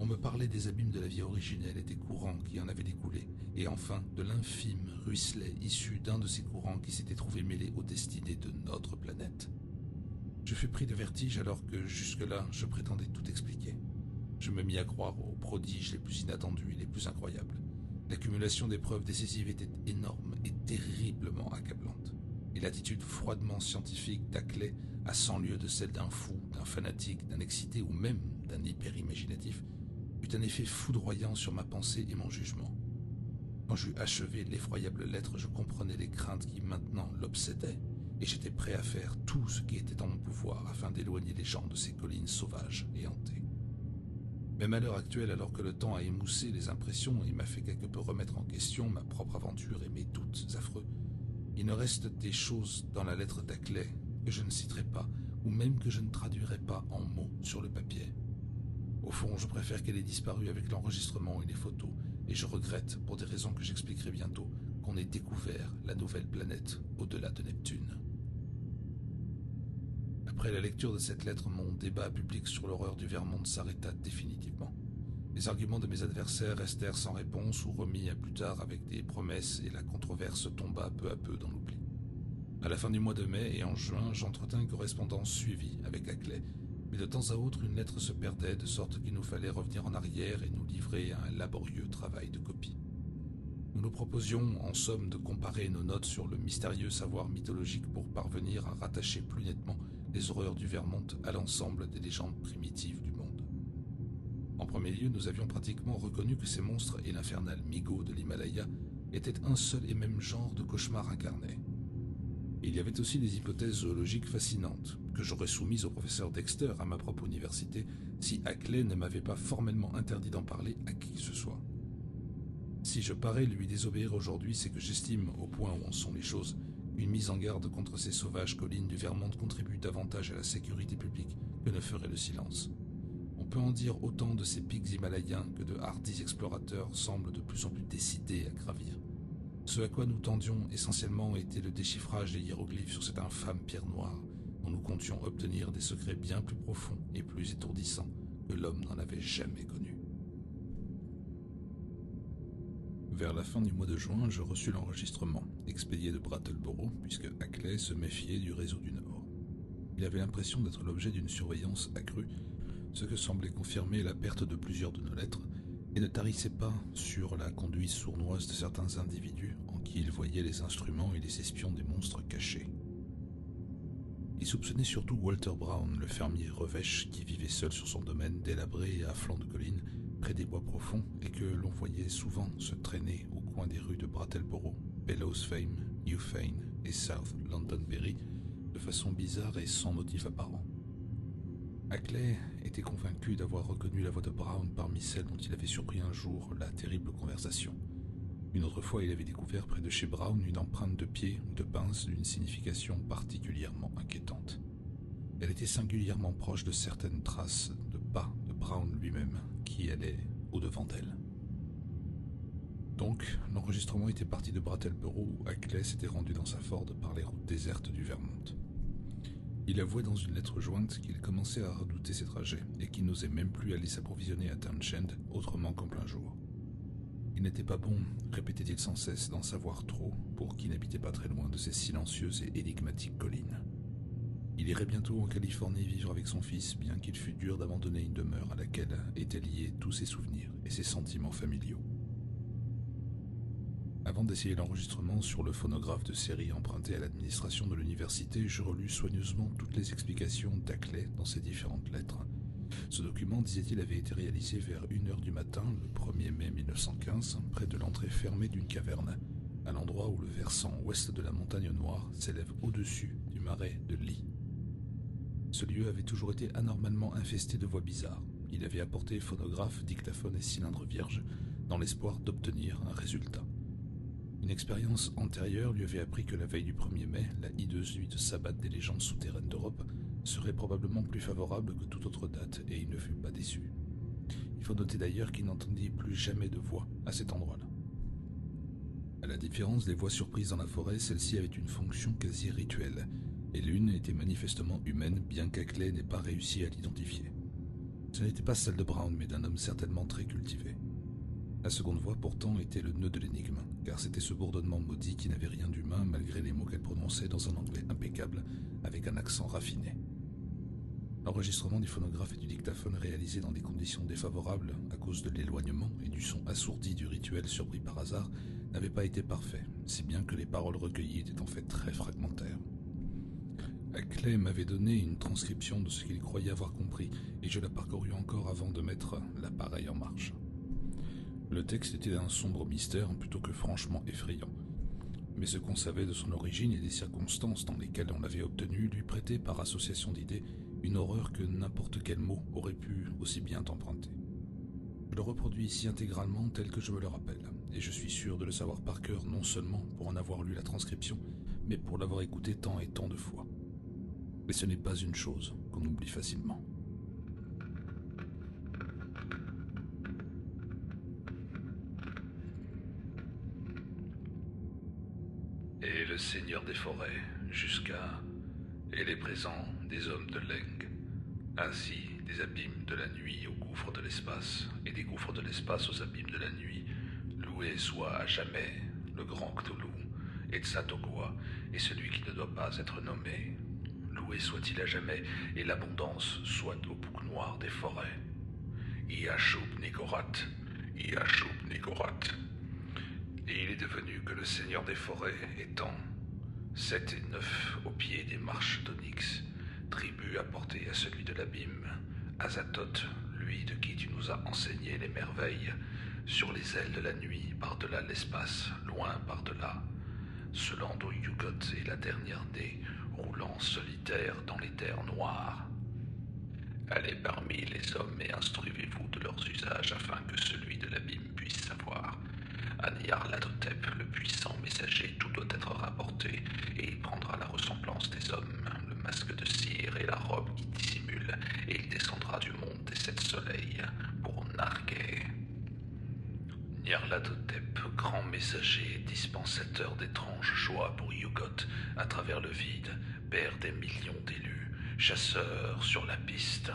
On me parlait des abîmes de la vie originelle et des courants qui en avaient découlé, et enfin de l'infime ruisselet issu d'un de ces courants qui s'était trouvé mêlé aux destinées de notre planète. Je fus pris de vertige alors que, jusque-là, je prétendais tout expliquer. Je me mis à croire aux prodiges les plus inattendus et les plus incroyables. L'accumulation des preuves décisives était énorme et terriblement accablante, et l'attitude froidement scientifique d'Ackley, à 100 lieues de celle d'un fou, d'un fanatique, d'un excité ou même d'un hyper-imaginatif, eut un effet foudroyant sur ma pensée et mon jugement. Quand j'eus achevé l'effroyable lettre, je comprenais les craintes qui maintenant l'obsédaient, et j'étais prêt à faire tout ce qui était en mon pouvoir afin d'éloigner les gens de ces collines sauvages et hantées. Même à l'heure actuelle, alors que le temps a émoussé les impressions et m'a fait quelque peu remettre en question ma propre aventure et mes doutes affreux, il ne reste des choses dans la lettre d'Ackley que je ne citerai pas, ou même que je ne traduirai pas en mots sur le papier. Au fond, je préfère qu'elle ait disparu avec l'enregistrement et les photos, et je regrette, pour des raisons que j'expliquerai bientôt, qu'on ait découvert la nouvelle planète au-delà de Neptune. Après la lecture de cette lettre, mon débat public sur l'horreur du Vermont s'arrêta définitivement. Les arguments de mes adversaires restèrent sans réponse ou remis à plus tard avec des promesses et la controverse tomba peu à peu dans l'oubli. À la fin du mois de mai et en juin, j'entretins une correspondance suivie avec Ackley, mais de temps à autre une lettre se perdait de sorte qu'il nous fallait revenir en arrière et nous livrer à un laborieux travail de copie. Nous nous proposions en somme de comparer nos notes sur le mystérieux savoir mythologique pour parvenir à rattacher plus nettement les horreurs du Vermont à l'ensemble des légendes primitives du monde. En premier lieu, nous avions pratiquement reconnu que ces monstres et l'infernal Migo de l'Himalaya étaient un seul et même genre de cauchemar incarné. Il y avait aussi des hypothèses zoologiques fascinantes, que j'aurais soumises au professeur Dexter à ma propre université si Ackley ne m'avait pas formellement interdit d'en parler à qui que ce soit. Si je parais lui désobéir aujourd'hui, c'est que j'estime, au point où en sont les choses, une mise en garde contre ces sauvages collines du Vermont contribue davantage à la sécurité publique que ne ferait le silence. On peut en dire autant de ces pics himalayens que de hardis explorateurs semblent de plus en plus décidés à gravir. Ce à quoi nous tendions essentiellement était le déchiffrage des hiéroglyphes sur cette infâme pierre noire, dont nous comptions obtenir des secrets bien plus profonds et plus étourdissants que l'homme n'en avait jamais connus. Vers la fin du mois de juin, je reçus l'enregistrement, expédié de Brattleboro, puisque Ackley se méfiait du réseau du Nord. Il avait l'impression d'être l'objet d'une surveillance accrue, ce que semblait confirmer la perte de plusieurs de nos lettres, et ne tarissait pas sur la conduite sournoise de certains individus en qui il voyait les instruments et les espions des monstres cachés. Il soupçonnait surtout Walter Brown, le fermier revêche qui vivait seul sur son domaine délabré et à flanc de colline, près des bois profonds, et que l'on voyait souvent se traîner au coin des rues de Brattleboro, Bellows Fame, New Fane et South Londonderry, de façon bizarre et sans motif apparent. Ackley était convaincu d'avoir reconnu la voix de Brown parmi celles dont il avait surpris un jour la terrible conversation. Une autre fois, il avait découvert près de chez Brown une empreinte de pied ou de pince d'une signification particulièrement inquiétante. Elle était singulièrement proche de certaines traces de pas de Brown lui-même, qui allait au-devant d'elle. Donc, l'enregistrement était parti de Brattleboro où Ackley s'était rendu dans sa Ford par les routes désertes du Vermont. Il avouait dans une lettre jointe qu'il commençait à redouter ses trajets et qu'il n'osait même plus aller s'approvisionner à Townshend autrement qu'en plein jour. Il n'était pas bon, répétait-il sans cesse, d'en savoir trop pour qui n'habitait pas très loin de ces silencieuses et énigmatiques collines. Il irait bientôt en Californie vivre avec son fils, bien qu'il fût dur d'abandonner une demeure à laquelle étaient liés tous ses souvenirs et ses sentiments familiaux. Avant d'essayer l'enregistrement sur le phonographe de série emprunté à l'administration de l'université, je relus soigneusement toutes les explications d'Ackley dans ses différentes lettres. Ce document, disait-il, avait été réalisé vers 1h du matin, le 1er mai 1915, près de l'entrée fermée d'une caverne, à l'endroit où le versant ouest de la montagne Noire s'élève au-dessus du marais de Lee. Ce lieu avait toujours été anormalement infesté de voix bizarres. Il avait apporté phonographe, dictaphone et cylindre vierge, dans l'espoir d'obtenir un résultat. Une expérience antérieure lui avait appris que la veille du 1er mai, la hideuse nuit de sabbat des légendes souterraines d'Europe serait probablement plus favorable que toute autre date, et il ne fut pas déçu. Il faut noter d'ailleurs qu'il n'entendit plus jamais de voix à cet endroit-là. À la différence des voix surprises dans la forêt, celle-ci avait une fonction quasi rituelle, et l'une était manifestement humaine, bien qu'Ackley n'ait pas réussi à l'identifier. Ce n'était pas celle de Brown, mais d'un homme certainement très cultivé. La seconde voix pourtant était le nœud de l'énigme, car c'était ce bourdonnement maudit qui n'avait rien d'humain malgré les mots qu'elle prononçait dans un anglais impeccable, avec un accent raffiné. L'enregistrement du phonographe et du dictaphone réalisé dans des conditions défavorables à cause de l'éloignement et du son assourdi du rituel surpris par hasard n'avait pas été parfait, si bien que les paroles recueillies étaient en fait très fragmentaires. Ackley m'avait donné une transcription de ce qu'il croyait avoir compris, et je la parcourus encore avant de mettre l'appareil en marche. Le texte était d'un sombre mystère plutôt que franchement effrayant. Mais ce qu'on savait de son origine et des circonstances dans lesquelles on l'avait obtenu lui prêtait par association d'idées une horreur que n'importe quel mot aurait pu aussi bien emprunter. Je le reproduis ici intégralement tel que je me le rappelle, et je suis sûr de le savoir par cœur non seulement pour en avoir lu la transcription, mais pour l'avoir écouté tant et tant de fois. Mais ce n'est pas une chose qu'on oublie facilement. Et le seigneur des forêts, jusqu'à et les présents des hommes de Leng, ainsi des abîmes de la nuit aux gouffres de l'espace, et des gouffres de l'espace aux abîmes de la nuit, loué soit à jamais le grand Cthulhu, et Tzatogwa, et celui qui ne doit pas être nommé. Loué soit-il à jamais, et l'abondance soit au bouc noir des forêts. Iashub Nigorat, Iashub Nigorat. Et il est devenu que le seigneur des forêts étant 7 et 9 au pied des marches d'Onyx, tribut apportée à celui de l'abîme, Azathoth, lui de qui tu nous as enseigné les merveilles, sur les ailes de la nuit, par-delà l'espace, loin par-delà. Ce Lando Yugot est la dernière née, roulant solitaire dans les terres noires. Allez parmi les hommes et instruisez-vous de leurs usages afin que celui de l'abîme puisse savoir. À Nyarlathotep, le puissant messager, tout doit être rapporté, et il prendra la ressemblance des hommes, le masque de cire et la robe qui dissimule, et il descendra du monde des 7 soleils pour narguer. Nyarlathotep, grand messager, dispensateur d'étranges joies pour Yugot à travers le vide, père des millions d'élus, chasseur sur la piste.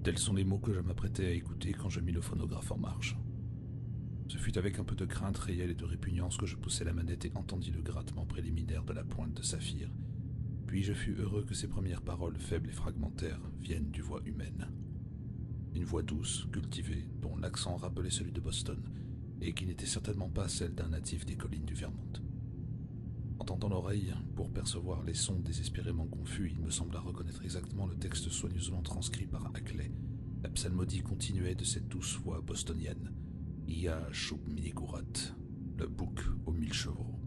Tels sont les mots que je m'apprêtais à écouter quand je mis le phonographe en marche. Ce fut avec un peu de crainte réelle et de répugnance que je poussai la manette et entendis le grattement préliminaire de la pointe de saphir. Puis je fus heureux que ces premières paroles faibles et fragmentaires viennent du voix humaine. Une voix douce, cultivée, dont l'accent rappelait celui de Boston, et qui n'était certainement pas celle d'un natif des collines du Vermont. En tendant l'oreille, pour percevoir les sons désespérément confus, il me sembla reconnaître exactement le texte soigneusement transcrit par Ackley. La psalmodie continuait de cette douce voix bostonienne. Iashub Minigurat, le bouc aux 1000 chevaux.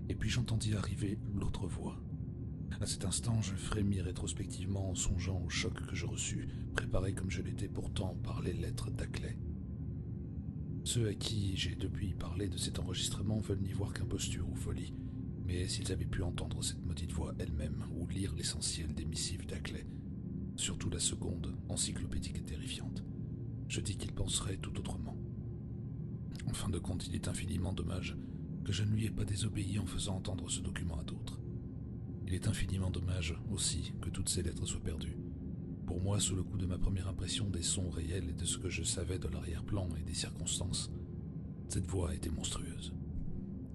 Et puis j'entendis arriver l'autre voix. À cet instant, je frémis rétrospectivement en songeant au choc que je reçus, préparé comme je l'étais pourtant par les lettres d'Ackley. Ceux à qui j'ai depuis parlé de cet enregistrement veulent n'y voir qu'imposture ou folie, mais s'ils avaient pu entendre cette maudite voix elle-même ou lire l'essentiel des missives d'Ackley, surtout la seconde, encyclopédique et terrifiante, je dis qu'ils penseraient tout autrement. En fin de compte, il est infiniment dommage que je ne lui ai pas désobéi en faisant entendre ce document à d'autres. Il est infiniment dommage aussi que toutes ces lettres soient perdues. Pour moi, sous le coup de ma première impression des sons réels et de ce que je savais de l'arrière-plan et des circonstances, cette voix était monstrueuse.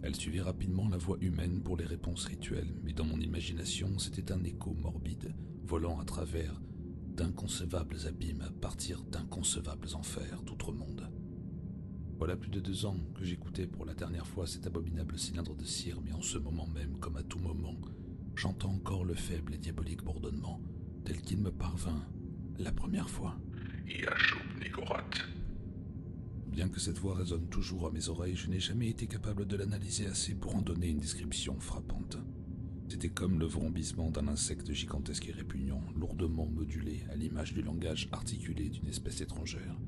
Elle suivit rapidement la voix humaine pour les réponses rituelles, mais dans mon imagination, c'était un écho morbide, volant à travers d'inconcevables abîmes à partir d'inconcevables enfers d'outre-monde. Voilà plus de 2 ans que j'écoutais pour la dernière fois cet abominable cylindre de cire, mais en ce moment même, comme à tout moment, j'entends encore le faible et diabolique bourdonnement, tel qu'il me parvint la première fois. Iashub Nigorat. Bien que cette voix résonne toujours à mes oreilles, je n'ai jamais été capable de l'analyser assez pour en donner une description frappante. C'était comme le vrombissement d'un insecte gigantesque et répugnant, lourdement modulé à l'image du langage articulé d'une espèce étrangère.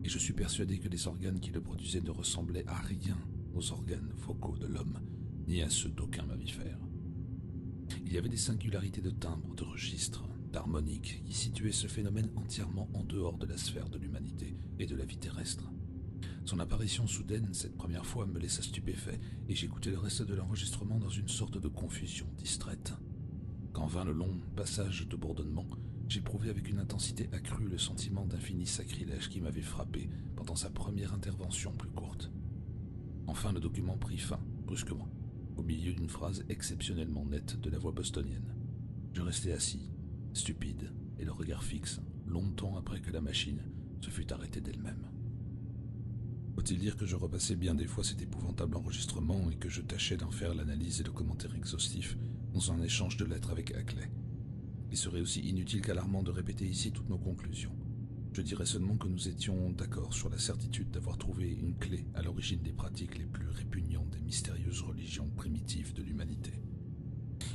Et je suis persuadé que les organes qui le produisaient ne ressemblaient à rien aux organes vocaux de l'homme, ni à ceux d'aucun mammifère. Il y avait des singularités de timbre, de registre, d'harmonique qui situaient ce phénomène entièrement en dehors de la sphère de l'humanité et de la vie terrestre. Son apparition soudaine, cette première fois, me laissa stupéfait, et j'écoutais le reste de l'enregistrement dans une sorte de confusion distraite. Quand vint le long passage de bourdonnement, j'éprouvai avec une intensité accrue le sentiment d'infini sacrilège qui m'avait frappé pendant sa première intervention plus courte. Enfin, le document prit fin, brusquement, au milieu d'une phrase exceptionnellement nette de la voix bostonienne. Je restai assis, stupide, et le regard fixe, longtemps après que la machine se fût arrêtée d'elle-même. Faut-il dire que je repassais bien des fois cet épouvantable enregistrement et que je tâchais d'en faire l'analyse et le commentaire exhaustif dans un échange de lettres avec Ackley. Il serait aussi inutile qu'alarmant de répéter ici toutes nos conclusions. Je dirais seulement que nous étions d'accord sur la certitude d'avoir trouvé une clé à l'origine des pratiques les plus répugnantes des mystérieuses religions primitives de l'humanité.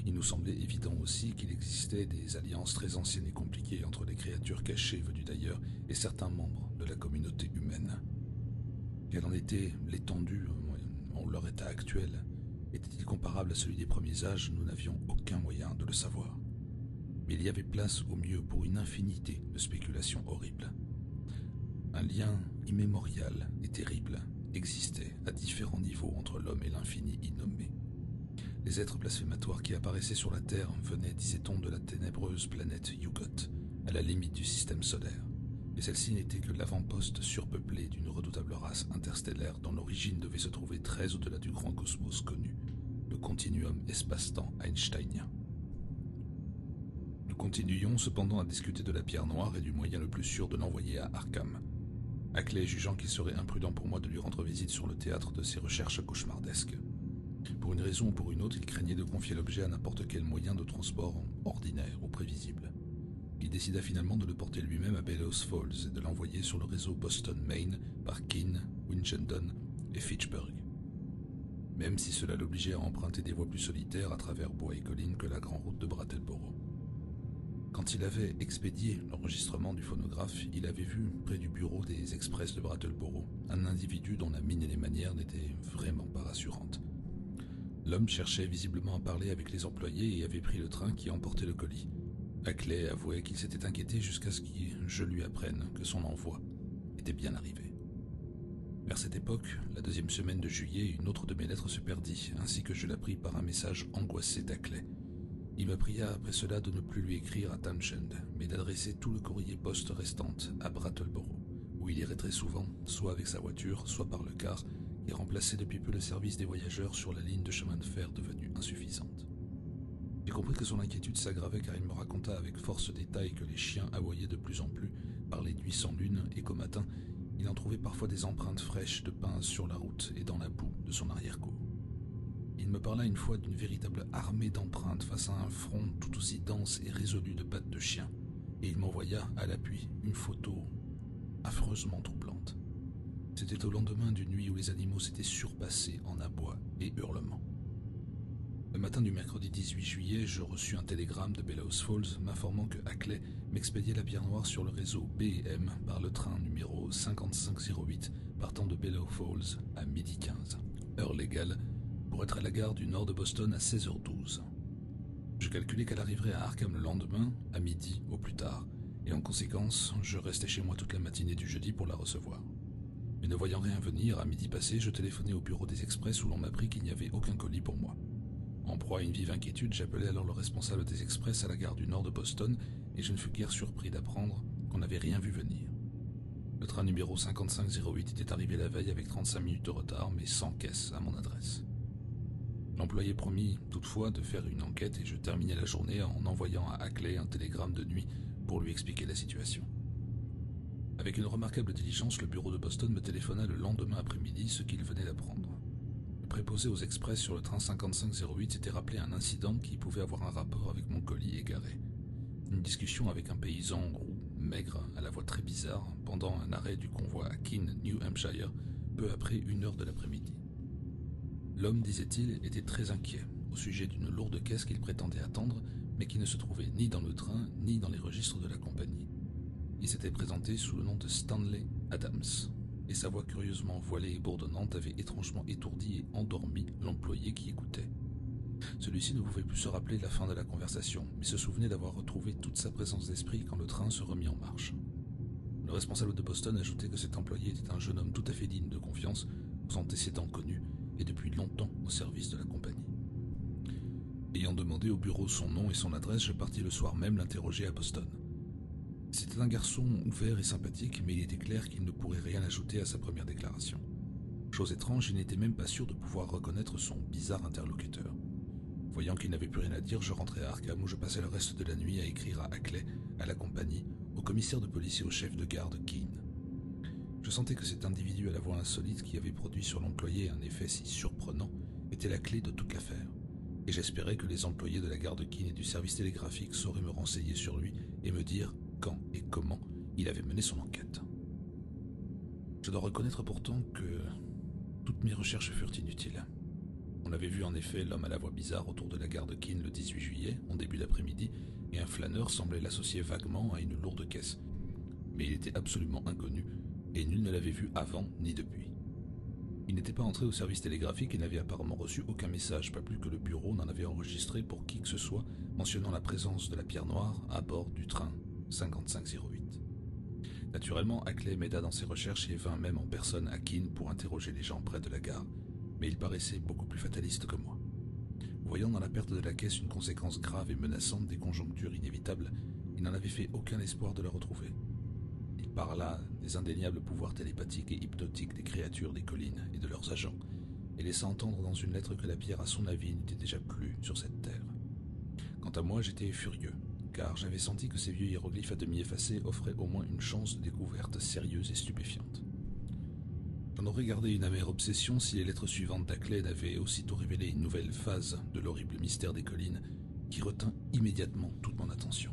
Il nous semblait évident aussi qu'il existait des alliances très anciennes et compliquées entre les créatures cachées venues d'ailleurs et certains membres de la communauté humaine. Quelle en était l'étendue en leur état actuel? Était-il comparable à celui des premiers âges? Nous n'avions aucun moyen de le savoir. Mais il y avait place au mieux pour une infinité de spéculations horribles. Un lien immémorial et terrible existait à différents niveaux entre l'homme et l'infini innommé. Les êtres blasphématoires qui apparaissaient sur la Terre venaient, disait-on, de la ténébreuse planète Yugot, à la limite du système solaire. Et celle-ci n'était que l'avant-poste surpeuplé d'une redoutable race interstellaire dont l'origine devait se trouver très au-delà du grand cosmos connu, le continuum espace-temps einsteinien. Nous continuions cependant à discuter de la pierre noire et du moyen le plus sûr de l'envoyer à Arkham. Hackley jugeant qu'il serait imprudent pour moi de lui rendre visite sur le théâtre de ses recherches cauchemardesques. Pour une raison ou pour une autre, il craignait de confier l'objet à n'importe quel moyen de transport ordinaire ou prévisible. Il décida finalement de le porter lui-même à Bellows Falls et de l'envoyer sur le réseau Boston-Maine par Keene, Winchendon et Fitchburg. Même si cela l'obligeait à emprunter des voies plus solitaires à travers bois et collines que la grande route de Brattleboro. Quand il avait expédié l'enregistrement du phonographe, il avait vu, près du bureau des express de Brattleboro, un individu dont la mine et les manières n'étaient vraiment pas rassurantes. L'homme cherchait visiblement à parler avec les employés et avait pris le train qui emportait le colis. Hackley avouait qu'il s'était inquiété jusqu'à ce que je lui apprenne que son envoi était bien arrivé. Vers cette époque, la deuxième semaine de juillet, une autre de mes lettres se perdit, ainsi que je l'appris par un message angoissé d'Hackley. Il me pria après cela de ne plus lui écrire à Townshend, mais d'adresser tout le courrier poste restante à Brattleboro, où il irait très souvent, soit avec sa voiture, soit par le car, qui remplaçait depuis peu le service des voyageurs sur la ligne de chemin de fer devenue insuffisante. J'ai compris que son inquiétude s'aggravait car il me raconta avec force détail que les chiens aboyaient de plus en plus par les nuits sans lune et qu'au matin, il en trouvait parfois des empreintes fraîches de pince sur la route et dans la boue de son arrière-cour. Il me parla une fois d'une véritable armée d'empreintes face à un front tout aussi dense et résolu de pattes de chien, et il m'envoya, à l'appui, une photo affreusement troublante. C'était au lendemain d'une nuit où les animaux s'étaient surpassés en abois et hurlements. Le matin du mercredi 18 juillet, je reçus un télégramme de Bellows Falls m'informant que Hackley m'expédiait la pierre noire sur le réseau B&M par le train numéro 5508 partant de Bellows Falls à 12h15, heure légale, pour être à la gare du nord de Boston à 16h12. Je calculais qu'elle arriverait à Arkham le lendemain, à midi au plus tard, et en conséquence, je restais chez moi toute la matinée du jeudi pour la recevoir. Mais ne voyant rien venir, à midi passé, je téléphonai au bureau des express où l'on m'apprit qu'il n'y avait aucun colis pour moi. En proie à une vive inquiétude, j'appelai alors le responsable des express à la gare du nord de Boston et je ne fus guère surpris d'apprendre qu'on n'avait rien vu venir. Le train numéro 5508 était arrivé la veille avec 35 minutes de retard, mais sans caisse à mon adresse. L'employé promit toutefois de faire une enquête et je terminai la journée en envoyant à Hackley un télégramme de nuit pour lui expliquer la situation. Avec une remarquable diligence, le bureau de Boston me téléphona le lendemain après-midi ce qu'il venait d'apprendre. Le préposé aux express sur le train 5508 s'était rappelé un incident qui pouvait avoir un rapport avec mon colis égaré. Une discussion avec un paysan roux, maigre, à la voix très bizarre, pendant un arrêt du convoi à Keene, New Hampshire, peu après 1h de l'après-midi. L'homme, disait-il, était très inquiet au sujet d'une lourde caisse qu'il prétendait attendre, mais qui ne se trouvait ni dans le train ni dans les registres de la compagnie. Il s'était présenté sous le nom de Stanley Adams, et sa voix curieusement voilée et bourdonnante avait étrangement étourdi et endormi l'employé qui écoutait. Celui-ci ne pouvait plus se rappeler la fin de la conversation, mais se souvenait d'avoir retrouvé toute sa présence d'esprit quand le train se remit en marche. Le responsable de Boston ajoutait que cet employé était un jeune homme tout à fait digne de confiance, aux antécédents connus, et depuis longtemps au service de la compagnie. Ayant demandé au bureau son nom et son adresse, je partis le soir même l'interroger à Boston. C'était un garçon ouvert et sympathique, mais il était clair qu'il ne pourrait rien ajouter à sa première déclaration. Chose étrange, il n'était même pas sûr de pouvoir reconnaître son bizarre interlocuteur. Voyant qu'il n'avait plus rien à dire, je rentrai à Arkham où je passai le reste de la nuit à écrire à Hackley, à la compagnie, au commissaire de police et au chef de garde Keene. Je sentais que cet individu à la voix insolite qui avait produit sur l'employé un effet si surprenant était la clé de toute l'affaire, et j'espérais que les employés de la gare de Keene et du service télégraphique sauraient me renseigner sur lui et me dire quand et comment il avait mené son enquête. Je dois reconnaître pourtant que toutes mes recherches furent inutiles. On avait vu en effet l'homme à la voix bizarre autour de la gare de Keene le 18 juillet, en début d'après-midi, et un flâneur semblait l'associer vaguement à une lourde caisse. Mais il était absolument inconnu, et nul ne l'avait vu avant ni depuis. Il n'était pas entré au service télégraphique et n'avait apparemment reçu aucun message, pas plus que le bureau n'en avait enregistré pour qui que ce soit mentionnant la présence de la pierre noire à bord du train 5508. Naturellement, Hackley m'aida dans ses recherches et vint même en personne à Keene pour interroger les gens près de la gare, mais il paraissait beaucoup plus fataliste que moi. Voyant dans la perte de la caisse une conséquence grave et menaçante des conjonctures inévitables, il n'en avait fait aucun espoir de la retrouver. Il parla des indéniables pouvoirs télépathiques et hypnotiques des créatures des collines et de leurs agents, et laissa entendre dans une lettre que la pierre, à son avis, n'était déjà plus sur cette terre. Quant à moi, j'étais furieux, car j'avais senti que ces vieux hiéroglyphes à demi effacés offraient au moins une chance de découverte sérieuse et stupéfiante. J'en aurais gardé une amère obsession si les lettres suivantes d'Ackley n'avaient aussitôt révélé une nouvelle phase de l'horrible mystère des collines qui retint immédiatement toute mon attention.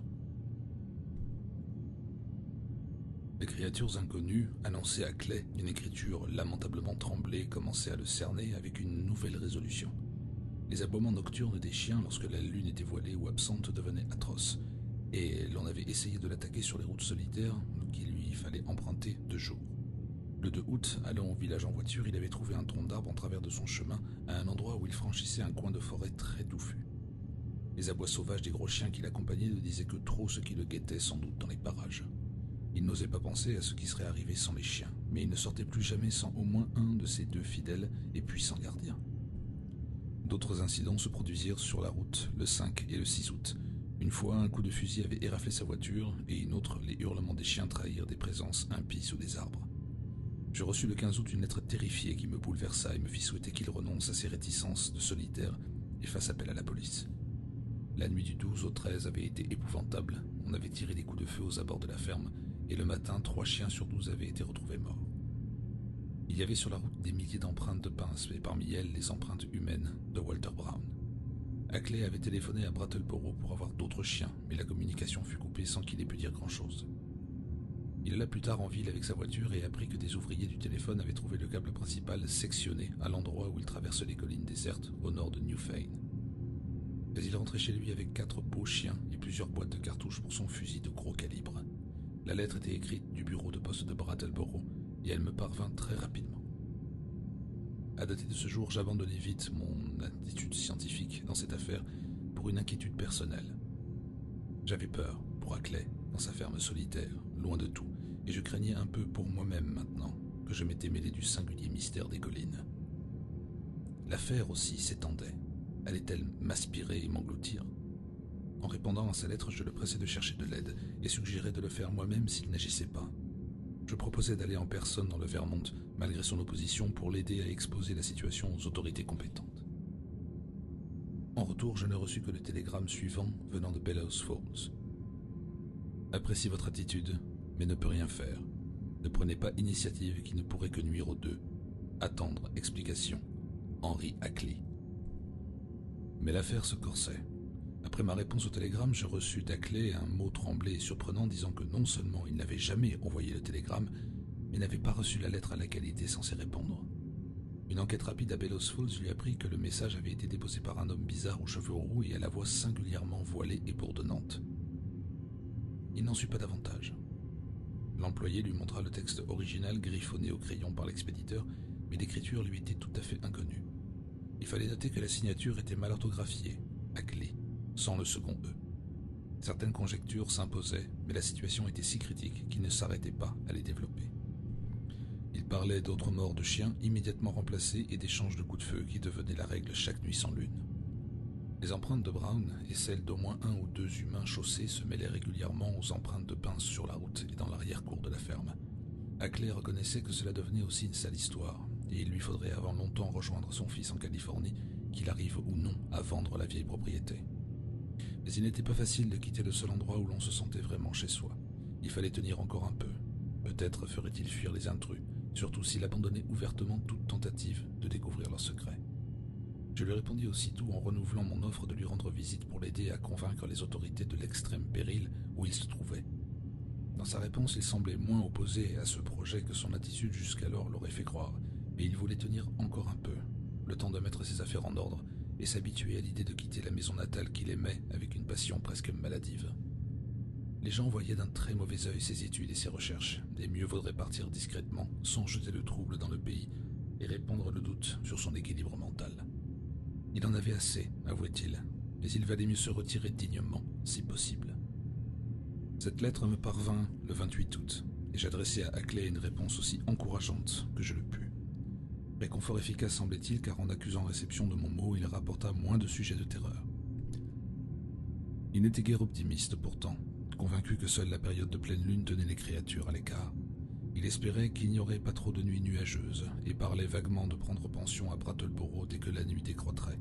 Les créatures inconnues annonçaient à Clay une écriture lamentablement tremblée commençait à le cerner avec une nouvelle résolution. Les aboiements nocturnes des chiens lorsque la lune était voilée ou absente devenaient atroces, et l'on avait essayé de l'attaquer sur les routes solitaires qu'il lui fallait emprunter de jour. Le 2 août, allant au village en voiture, il avait trouvé un tronc d'arbre en travers de son chemin à un endroit où il franchissait un coin de forêt très touffu. Les abois sauvages des gros chiens qui l'accompagnaient ne disaient que trop ce qui le guettait sans doute dans les parages. Il n'osait pas penser à ce qui serait arrivé sans les chiens, mais il ne sortait plus jamais sans au moins un de ses 2 fidèles et puissants gardiens. D'autres incidents se produisirent sur la route le 5 et le 6 août. Une fois, un coup de fusil avait éraflé sa voiture, et une autre, les hurlements des chiens trahirent des présences impies sous des arbres. Je reçus le 15 août une lettre terrifiée qui me bouleversa et me fit souhaiter qu'il renonce à ses réticences de solitaire et fasse appel à la police. La nuit du 12 au 13 avait été épouvantable. On avait tiré des coups de feu aux abords de la ferme, et le matin, 3 chiens sur 12 avaient été retrouvés morts. Il y avait sur la route des milliers d'empreintes de pinces, et parmi elles les empreintes humaines de Walter Brown. Ackley avait téléphoné à Brattleboro pour avoir d'autres chiens, mais la communication fut coupée sans qu'il ait pu dire grand-chose. Il alla plus tard en ville avec sa voiture et apprit que des ouvriers du téléphone avaient trouvé le câble principal sectionné à l'endroit où il traverse les collines désertes au nord de Newfane. Mais il rentrait chez lui avec 4 beaux chiens et plusieurs boîtes de cartouches pour son fusil de gros calibre. La lettre était écrite du bureau de poste de Brattleboro et elle me parvint très rapidement. À dater de ce jour, j'abandonnai vite mon attitude scientifique dans cette affaire pour une inquiétude personnelle. J'avais peur pour Ackley dans sa ferme solitaire, loin de tout, et je craignais un peu pour moi-même maintenant que je m'étais mêlé du singulier mystère des collines. L'affaire aussi s'étendait. Allait-elle m'aspirer et m'engloutir? En répondant à sa lettre, je le pressais de chercher de l'aide et suggérais de le faire moi-même s'il n'agissait pas. Je proposais d'aller en personne dans le Vermont, malgré son opposition, pour l'aider à exposer la situation aux autorités compétentes. En retour, je ne reçus que le télégramme suivant venant de Bellows Falls. « Apprécie votre attitude, mais ne peut rien faire. Ne prenez pas initiative qui ne pourrait que nuire aux deux. Attendre explication. Henry Ackley. » Mais l'affaire se corsait. Après ma réponse au télégramme, je reçus d'Ackley un mot tremblé et surprenant disant que non seulement il n'avait jamais envoyé le télégramme, mais n'avait pas reçu la lettre à laquelle il était censé répondre. Une enquête rapide à Bellows Falls lui apprit que le message avait été déposé par un homme bizarre aux cheveux roux et à la voix singulièrement voilée et bourdonnante. Il n'en sut pas davantage. L'employé lui montra le texte original griffonné au crayon par l'expéditeur, mais l'écriture lui était tout à fait inconnue. Il fallait noter que la signature était mal orthographiée, Ackley, sans le second E. Certaines conjectures s'imposaient, mais la situation était si critique qu'il ne s'arrêtait pas à les développer. Il parlait d'autres morts de chiens immédiatement remplacés et d'échanges de coups de feu qui devenaient la règle chaque nuit sans lune. Les empreintes de Brown et celles d'au moins 1 ou 2 humains chaussés se mêlaient régulièrement aux empreintes de pinces sur la route et dans l'arrière-cour de la ferme. Ackley reconnaissait que cela devenait aussi une sale histoire, et il lui faudrait avant longtemps rejoindre son fils en Californie, qu'il arrive ou non à vendre la vieille propriété. Mais il n'était pas facile de quitter le seul endroit où l'on se sentait vraiment chez soi. Il fallait tenir encore un peu. Peut-être ferait-il fuir les intrus, surtout s'il abandonnait ouvertement toute tentative de découvrir leur secret. Je lui répondis aussitôt en renouvelant mon offre de lui rendre visite pour l'aider à convaincre les autorités de l'extrême péril où il se trouvait. Dans sa réponse, il semblait moins opposé à ce projet que son attitude jusqu'alors l'aurait fait croire, mais il voulait tenir encore un peu, le temps de mettre ses affaires en ordre et s'habituer à l'idée de quitter la maison natale qu'il aimait avec une passion presque maladive. Les gens voyaient d'un très mauvais œil ses études et ses recherches, et mieux vaudrait partir discrètement, sans jeter le trouble dans le pays, et répandre le doute sur son équilibre mental. Il en avait assez, avouait-il, mais il valait mieux se retirer dignement, si possible. Cette lettre me parvint le 28 août, et j'adressai à Ackley une réponse aussi encourageante que je le pus. Réconfort efficace semblait-il, car en accusant réception de mon mot, il rapporta moins de sujets de terreur. Il n'était guère optimiste pourtant, convaincu que seule la période de pleine lune tenait les créatures à l'écart. Il espérait qu'il n'y aurait pas trop de nuits nuageuses, et parlait vaguement de prendre pension à Brattleboro dès que la nuit décroîtrait.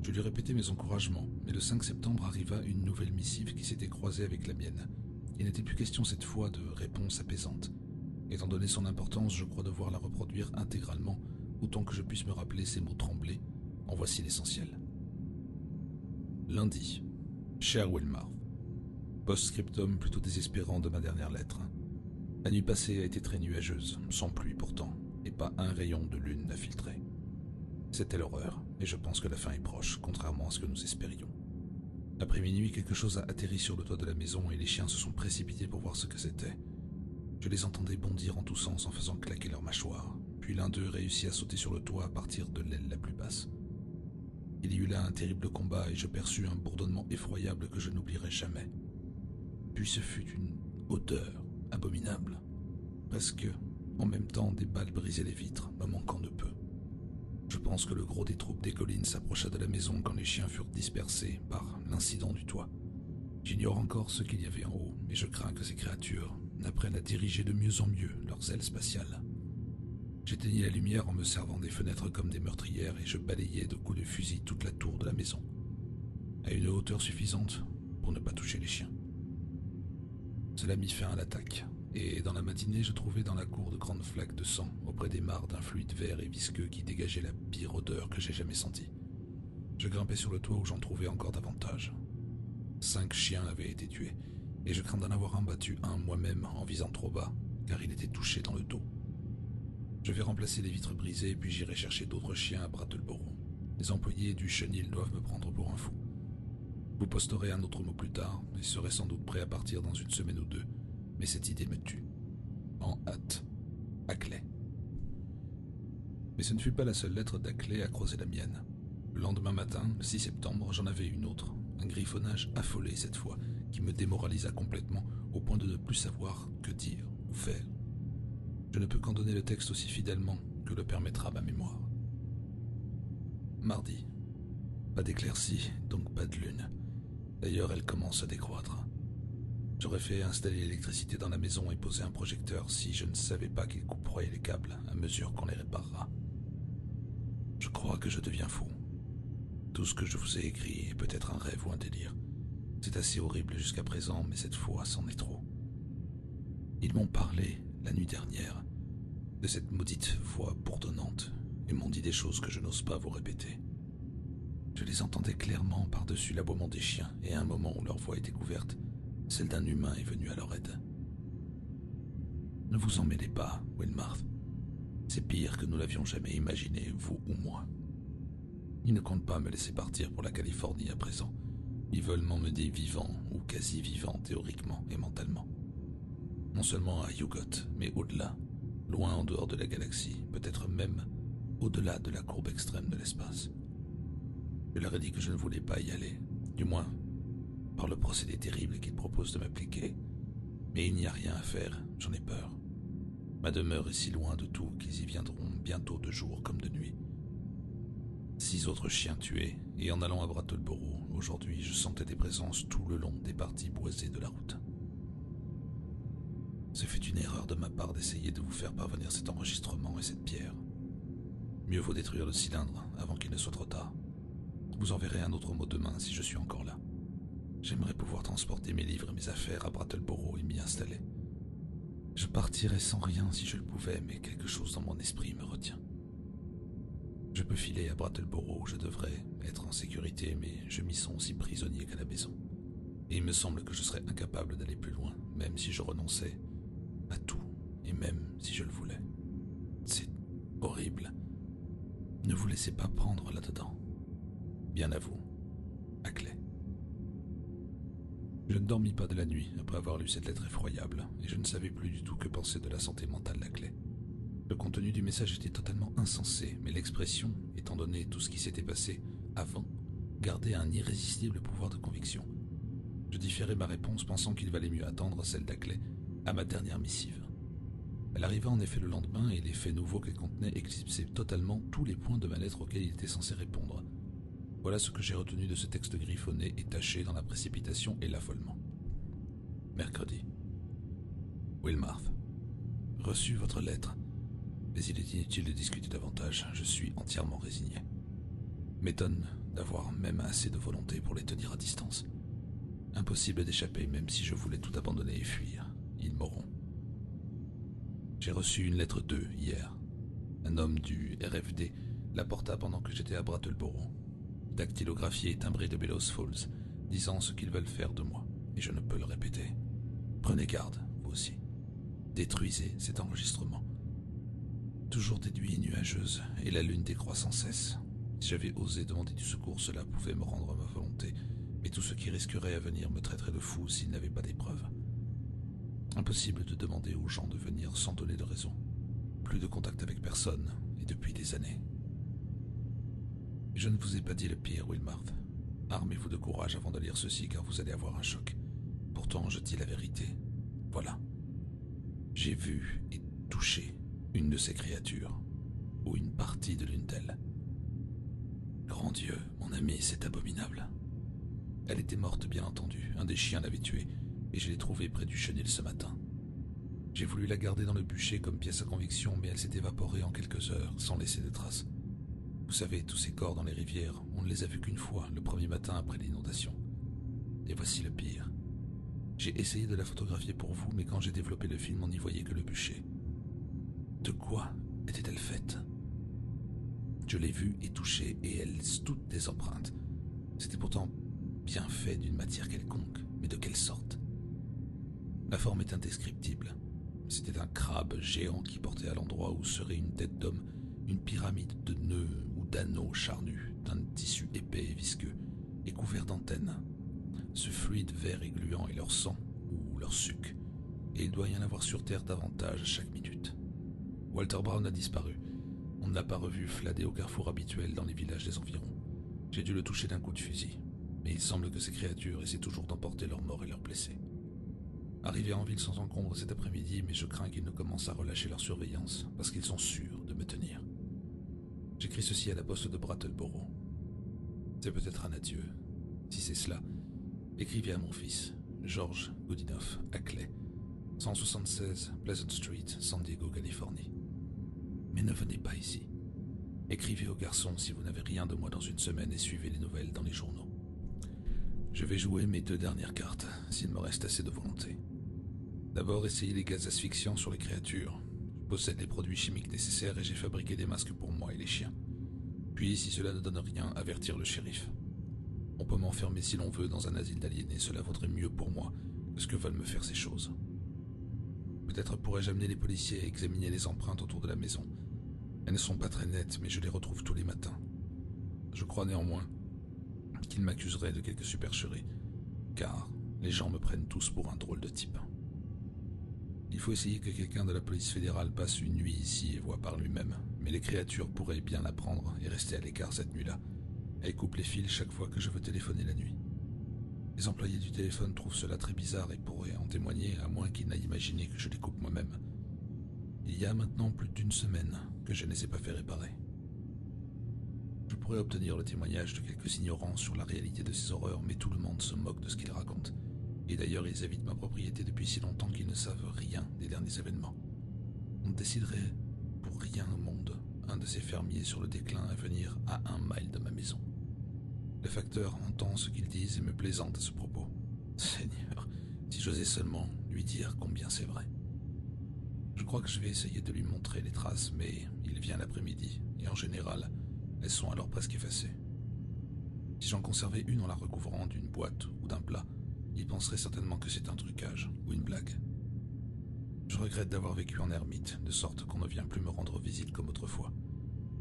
Je lui répétais mes encouragements, mais le 5 septembre arriva une nouvelle missive qui s'était croisée avec la mienne. Il n'était plus question cette fois de réponse apaisante. Étant donné son importance, je crois devoir la reproduire intégralement, autant que je puisse me rappeler ces mots tremblés. En voici l'essentiel. Lundi. Cher Wilmarth. Post-scriptum plutôt désespérant de ma dernière lettre. La nuit passée a été très nuageuse, sans pluie pourtant, et pas un rayon de lune n'a filtré. C'était l'horreur, et je pense que la fin est proche, contrairement à ce que nous espérions. Après minuit, quelque chose a atterri sur le toit de la maison et les chiens se sont précipités pour voir ce que c'était. Je les entendais bondir en tous sens en faisant claquer leurs mâchoires, puis l'un d'eux réussit à sauter sur le toit à partir de l'aile la plus basse. Il y eut là un terrible combat et je perçus un bourdonnement effroyable que je n'oublierai jamais. Puis ce fut une odeur abominable. Presque en même temps, des balles brisaient les vitres, me manquant de peu. Je pense que le gros des troupes des collines s'approcha de la maison quand les chiens furent dispersés par l'incident du toit. J'ignore encore ce qu'il y avait en haut, mais je crains que ces créatures n'apprennent à diriger de mieux en mieux leurs ailes spatiales. J'éteignis la lumière en me servant des fenêtres comme des meurtrières et je balayai de coups de fusil toute la tour de la maison, à une hauteur suffisante pour ne pas toucher les chiens. Cela mit fin à l'attaque, et dans la matinée je trouvai dans la cour de grandes flaques de sang auprès des mares d'un fluide vert et visqueux qui dégageait la pire odeur que j'ai jamais sentie. Je grimpai sur le toit où j'en trouvai encore davantage. 5 chiens avaient été tués, et je crains d'en avoir abattu un moi-même en visant trop bas, car il était touché dans le dos. Je vais remplacer les vitres brisées, puis j'irai chercher d'autres chiens à Brattleboro. Les employés du chenil doivent me prendre pour un fou. Vous posterez un autre mot plus tard, et serez sans doute prêt à partir dans une semaine ou deux, mais cette idée me tue. En hâte, Ackley. Mais ce ne fut pas la seule lettre d'Ackley à croiser la mienne. Le lendemain matin, le 6 septembre, j'en avais une autre, un griffonnage affolé cette fois, qui me démoralisa complètement au point de ne plus savoir que dire ou faire. Je ne peux qu'en donner le texte aussi fidèlement que le permettra ma mémoire. Mardi. Pas d'éclaircie, donc pas de lune. D'ailleurs, elle commence à décroître. J'aurais fait installer l'électricité dans la maison et poser un projecteur si je ne savais pas qu'il couperait les câbles à mesure qu'on les réparera. Je crois que je deviens fou. Tout ce que je vous ai écrit est peut-être un rêve ou un délire. C'est assez horrible jusqu'à présent, mais cette fois, c'en est trop. Ils m'ont parlé, la nuit dernière, de cette maudite voix bourdonnante et m'ont dit des choses que je n'ose pas vous répéter. Je les entendais clairement par-dessus l'aboiement des chiens et à un moment où leur voix était couverte, celle d'un humain est venue à leur aide. Ne vous en mêlez pas, Wilmarth. C'est pire que nous l'avions jamais imaginé, vous ou moi. Ils ne comptent pas me laisser partir pour la Californie à présent. Ils veulent m'emmener vivant ou quasi vivant théoriquement et mentalement. Non seulement à Hugot, mais au-delà, loin en dehors de la galaxie, peut-être même au-delà de la courbe extrême de l'espace. Je leur ai dit que je ne voulais pas y aller, du moins par le procédé terrible qu'ils proposent de m'appliquer. Mais il n'y a rien à faire, j'en ai peur. Ma demeure est si loin de tout qu'ils y viendront bientôt de jour comme de nuit. 6 autres chiens tués, et en allant à Brattleboro, aujourd'hui je sentais des présences tout le long des parties boisées de la route. Ce fut une erreur de ma part d'essayer de vous faire parvenir cet enregistrement et cette pierre. Mieux vaut détruire le cylindre avant qu'il ne soit trop tard. Vous enverrez un autre mot demain si je suis encore là. J'aimerais pouvoir transporter mes livres et mes affaires à Brattleboro et m'y installer. Je partirais sans rien si je le pouvais, mais quelque chose dans mon esprit me retient. Je peux filer à Brattleboro où je devrais être en sécurité, mais je m'y sens aussi prisonnier qu'à la maison. Et il me semble que je serais incapable d'aller plus loin, même si je renonçais à tout, et même si je le voulais. C'est horrible. Ne vous laissez pas prendre là-dedans. Bien à vous, Ackley. Je ne dormis pas de la nuit après avoir lu cette lettre effroyable, et je ne savais plus du tout que penser de la santé mentale d'Ackley. Le contenu du message était totalement insensé, mais l'expression, étant donné tout ce qui s'était passé avant, gardait un irrésistible pouvoir de conviction. Je différai ma réponse pensant qu'il valait mieux attendre celle d'Ackley à ma dernière missive. Elle arriva en effet le lendemain et les faits nouveaux qu'elle contenait éclipsaient totalement tous les points de ma lettre auxquels il était censé répondre. Voilà ce que j'ai retenu de ce texte griffonné et taché dans la précipitation et l'affolement. Mercredi. Wilmarth. Reçu votre lettre, mais il est inutile de discuter davantage, je suis entièrement résigné. M'étonne d'avoir même assez de volonté pour les tenir à distance. Impossible d'échapper même si je voulais tout abandonner et fuir, ils m'auront. J'ai reçu une lettre d'eux hier. Un homme du RFD l'apporta pendant que j'étais à Brattleboro. Dactylographié et timbré de Bellows Falls, disant ce qu'ils veulent faire de moi, et je ne peux le répéter. Prenez garde, vous aussi. Détruisez cet enregistrement. Toujours des nuits nuageuses, et la lune décroît sans cesse. Si j'avais osé demander du secours, cela pouvait me rendre à ma volonté, mais tout ce qui risquerait à venir me traiterait de fou s'il n'avait pas d'épreuve. Impossible de demander aux gens de venir sans donner de raison. Plus de contact avec personne, et depuis des années. Je ne vous ai pas dit le pire, Wilmarth. Armez-vous de courage avant de lire ceci, car vous allez avoir un choc. Pourtant, je dis la vérité. Voilà. J'ai vu et touché une de ces créatures, ou une partie de l'une d'elles. Grand Dieu, mon ami, c'est abominable. Elle était morte, bien entendu. Un des chiens l'avait tuée, et je l'ai trouvée près du chenil ce matin. J'ai voulu la garder dans le bûcher comme pièce à conviction, mais elle s'est évaporée en quelques heures, sans laisser de traces. Vous savez, tous ces corps dans les rivières, on ne les a vus qu'une fois, le premier matin après l'inondation. Et voici le pire. J'ai essayé de la photographier pour vous, mais quand j'ai développé le film, on n'y voyait que le bûcher. De quoi était-elle faite? Je l'ai vue et touchée, et elles toutes des empreintes. C'était pourtant bien fait d'une matière quelconque, mais de quelle sorte? La forme est indescriptible. C'était un crabe géant qui portait à l'endroit où serait une tête d'homme une pyramide de nœuds ou d'anneaux charnus, d'un tissu épais et visqueux, et couvert d'antennes. Ce fluide vert et gluant est leur sang, ou leur suc, et il doit y en avoir sur Terre davantage chaque minute. Walter Brown a disparu. On ne l'a pas revu flâner au carrefour habituel dans les villages des environs. J'ai dû le toucher d'un coup de fusil, mais il semble que ces créatures essaient toujours d'emporter leurs morts et leurs blessés. Arrivé en ville sans encombre cet après-midi, mais je crains qu'ils ne commencent à relâcher leur surveillance, parce qu'ils sont sûrs de me tenir. J'écris ceci à la poste de Brattleboro. C'est peut-être un adieu. Si c'est cela, écrivez à mon fils, George Goodenough, à Clay, 176 Pleasant Street, San Diego, Californie. Mais ne venez pas ici. Écrivez au garçon si vous n'avez rien de moi dans une semaine et suivez les nouvelles dans les journaux. Je vais jouer mes 2 dernières cartes, s'il me reste assez de volonté. D'abord, essayez les gaz asphyxiants sur les créatures. Je possède les produits chimiques nécessaires et j'ai fabriqué des masques pour moi et les chiens. Puis, si cela ne donne rien, avertir le shérif. On peut m'enfermer si l'on veut dans un asile d'aliénés, cela vaudrait mieux pour moi que ce que veulent me faire ces choses. Peut-être pourrais-je amener les policiers à examiner les empreintes autour de la maison. Elles ne sont pas très nettes, mais je les retrouve tous les matins. Je crois néanmoins qu'ils m'accuseraient de quelque supercherie, car les gens me prennent tous pour un drôle de type. Il faut essayer que quelqu'un de la police fédérale passe une nuit ici et voie par lui-même, mais les créatures pourraient bien l'apprendre et rester à l'écart cette nuit-là. Elles coupent les fils chaque fois que je veux téléphoner la nuit. Les employés du téléphone trouvent cela très bizarre et pourraient en témoigner, à moins qu'ils n'aillent imaginer que je les coupe moi-même. Il y a maintenant plus d'1 semaine que je ne les ai pas fait réparer. Je pourrais obtenir le témoignage de quelques ignorants sur la réalité de ces horreurs, mais tout le monde se moque de ce qu'ils racontent. Et d'ailleurs, ils habitent ma propriété depuis si longtemps qu'ils ne savent rien des derniers événements. On déciderait pour rien au monde un de ces fermiers sur le déclin à venir à 1 mile de ma maison. Le facteur entend ce qu'ils disent et me plaisante à ce propos. Seigneur, si j'osais seulement lui dire combien c'est vrai. Je crois que je vais essayer de lui montrer les traces, mais il vient l'après-midi, et en général, elles sont alors presque effacées. Si j'en conservais une en la recouvrant d'une boîte ou d'un plat, il penserait certainement que c'est un trucage ou une blague. Je regrette d'avoir vécu en ermite, de sorte qu'on ne vient plus me rendre visite comme autrefois.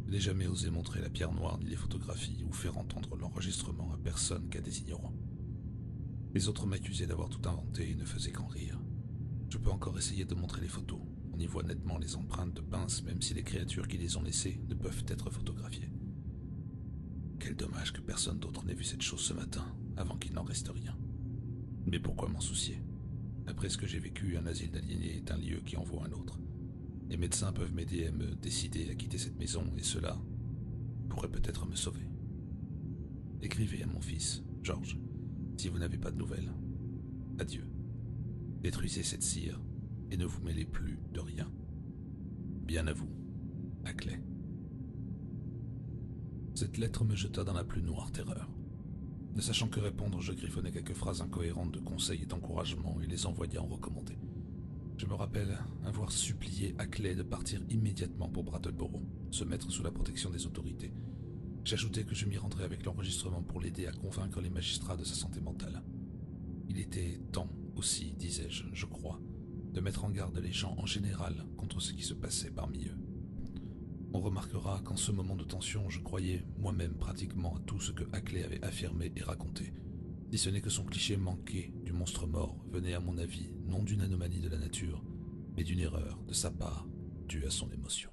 Je n'ai jamais osé montrer la pierre noire ni les photographies ou faire entendre l'enregistrement à personne qu'à des ignorants. Les autres m'accusaient d'avoir tout inventé et ne faisaient qu'en rire. Je peux encore essayer de montrer les photos. On y voit nettement les empreintes de pinces, même si les créatures qui les ont laissées ne peuvent être photographiées. Quel dommage que personne d'autre n'ait vu cette chose ce matin, avant qu'il n'en reste rien. Mais pourquoi m'en soucier? Après ce que j'ai vécu, un asile d'aliénés est un lieu qui envoie un autre. Les médecins peuvent m'aider à me décider à quitter cette maison et cela pourrait peut-être me sauver. Écrivez à mon fils, George, si vous n'avez pas de nouvelles. Adieu. Détruisez cette cire et ne vous mêlez plus de rien. Bien à vous, Ackley. Cette lettre me jeta dans la plus noire terreur. Ne sachant que répondre, je griffonnai quelques phrases incohérentes de conseils et d'encouragement et les envoyai en recommandé. Je me rappelle avoir supplié Ackley de partir immédiatement pour Brattleboro, se mettre sous la protection des autorités. J'ajoutais que je m'y rendrais avec l'enregistrement pour l'aider à convaincre les magistrats de sa santé mentale. Il était temps aussi, disais-je, je crois, de mettre en garde les gens en général contre ce qui se passait parmi eux. On remarquera qu'en ce moment de tension, je croyais moi-même pratiquement à tout ce que Ackley avait affirmé et raconté, si ce n'est que son cliché manqué du monstre mort venait à mon avis non d'une anomalie de la nature, mais d'une erreur de sa part due à son émotion.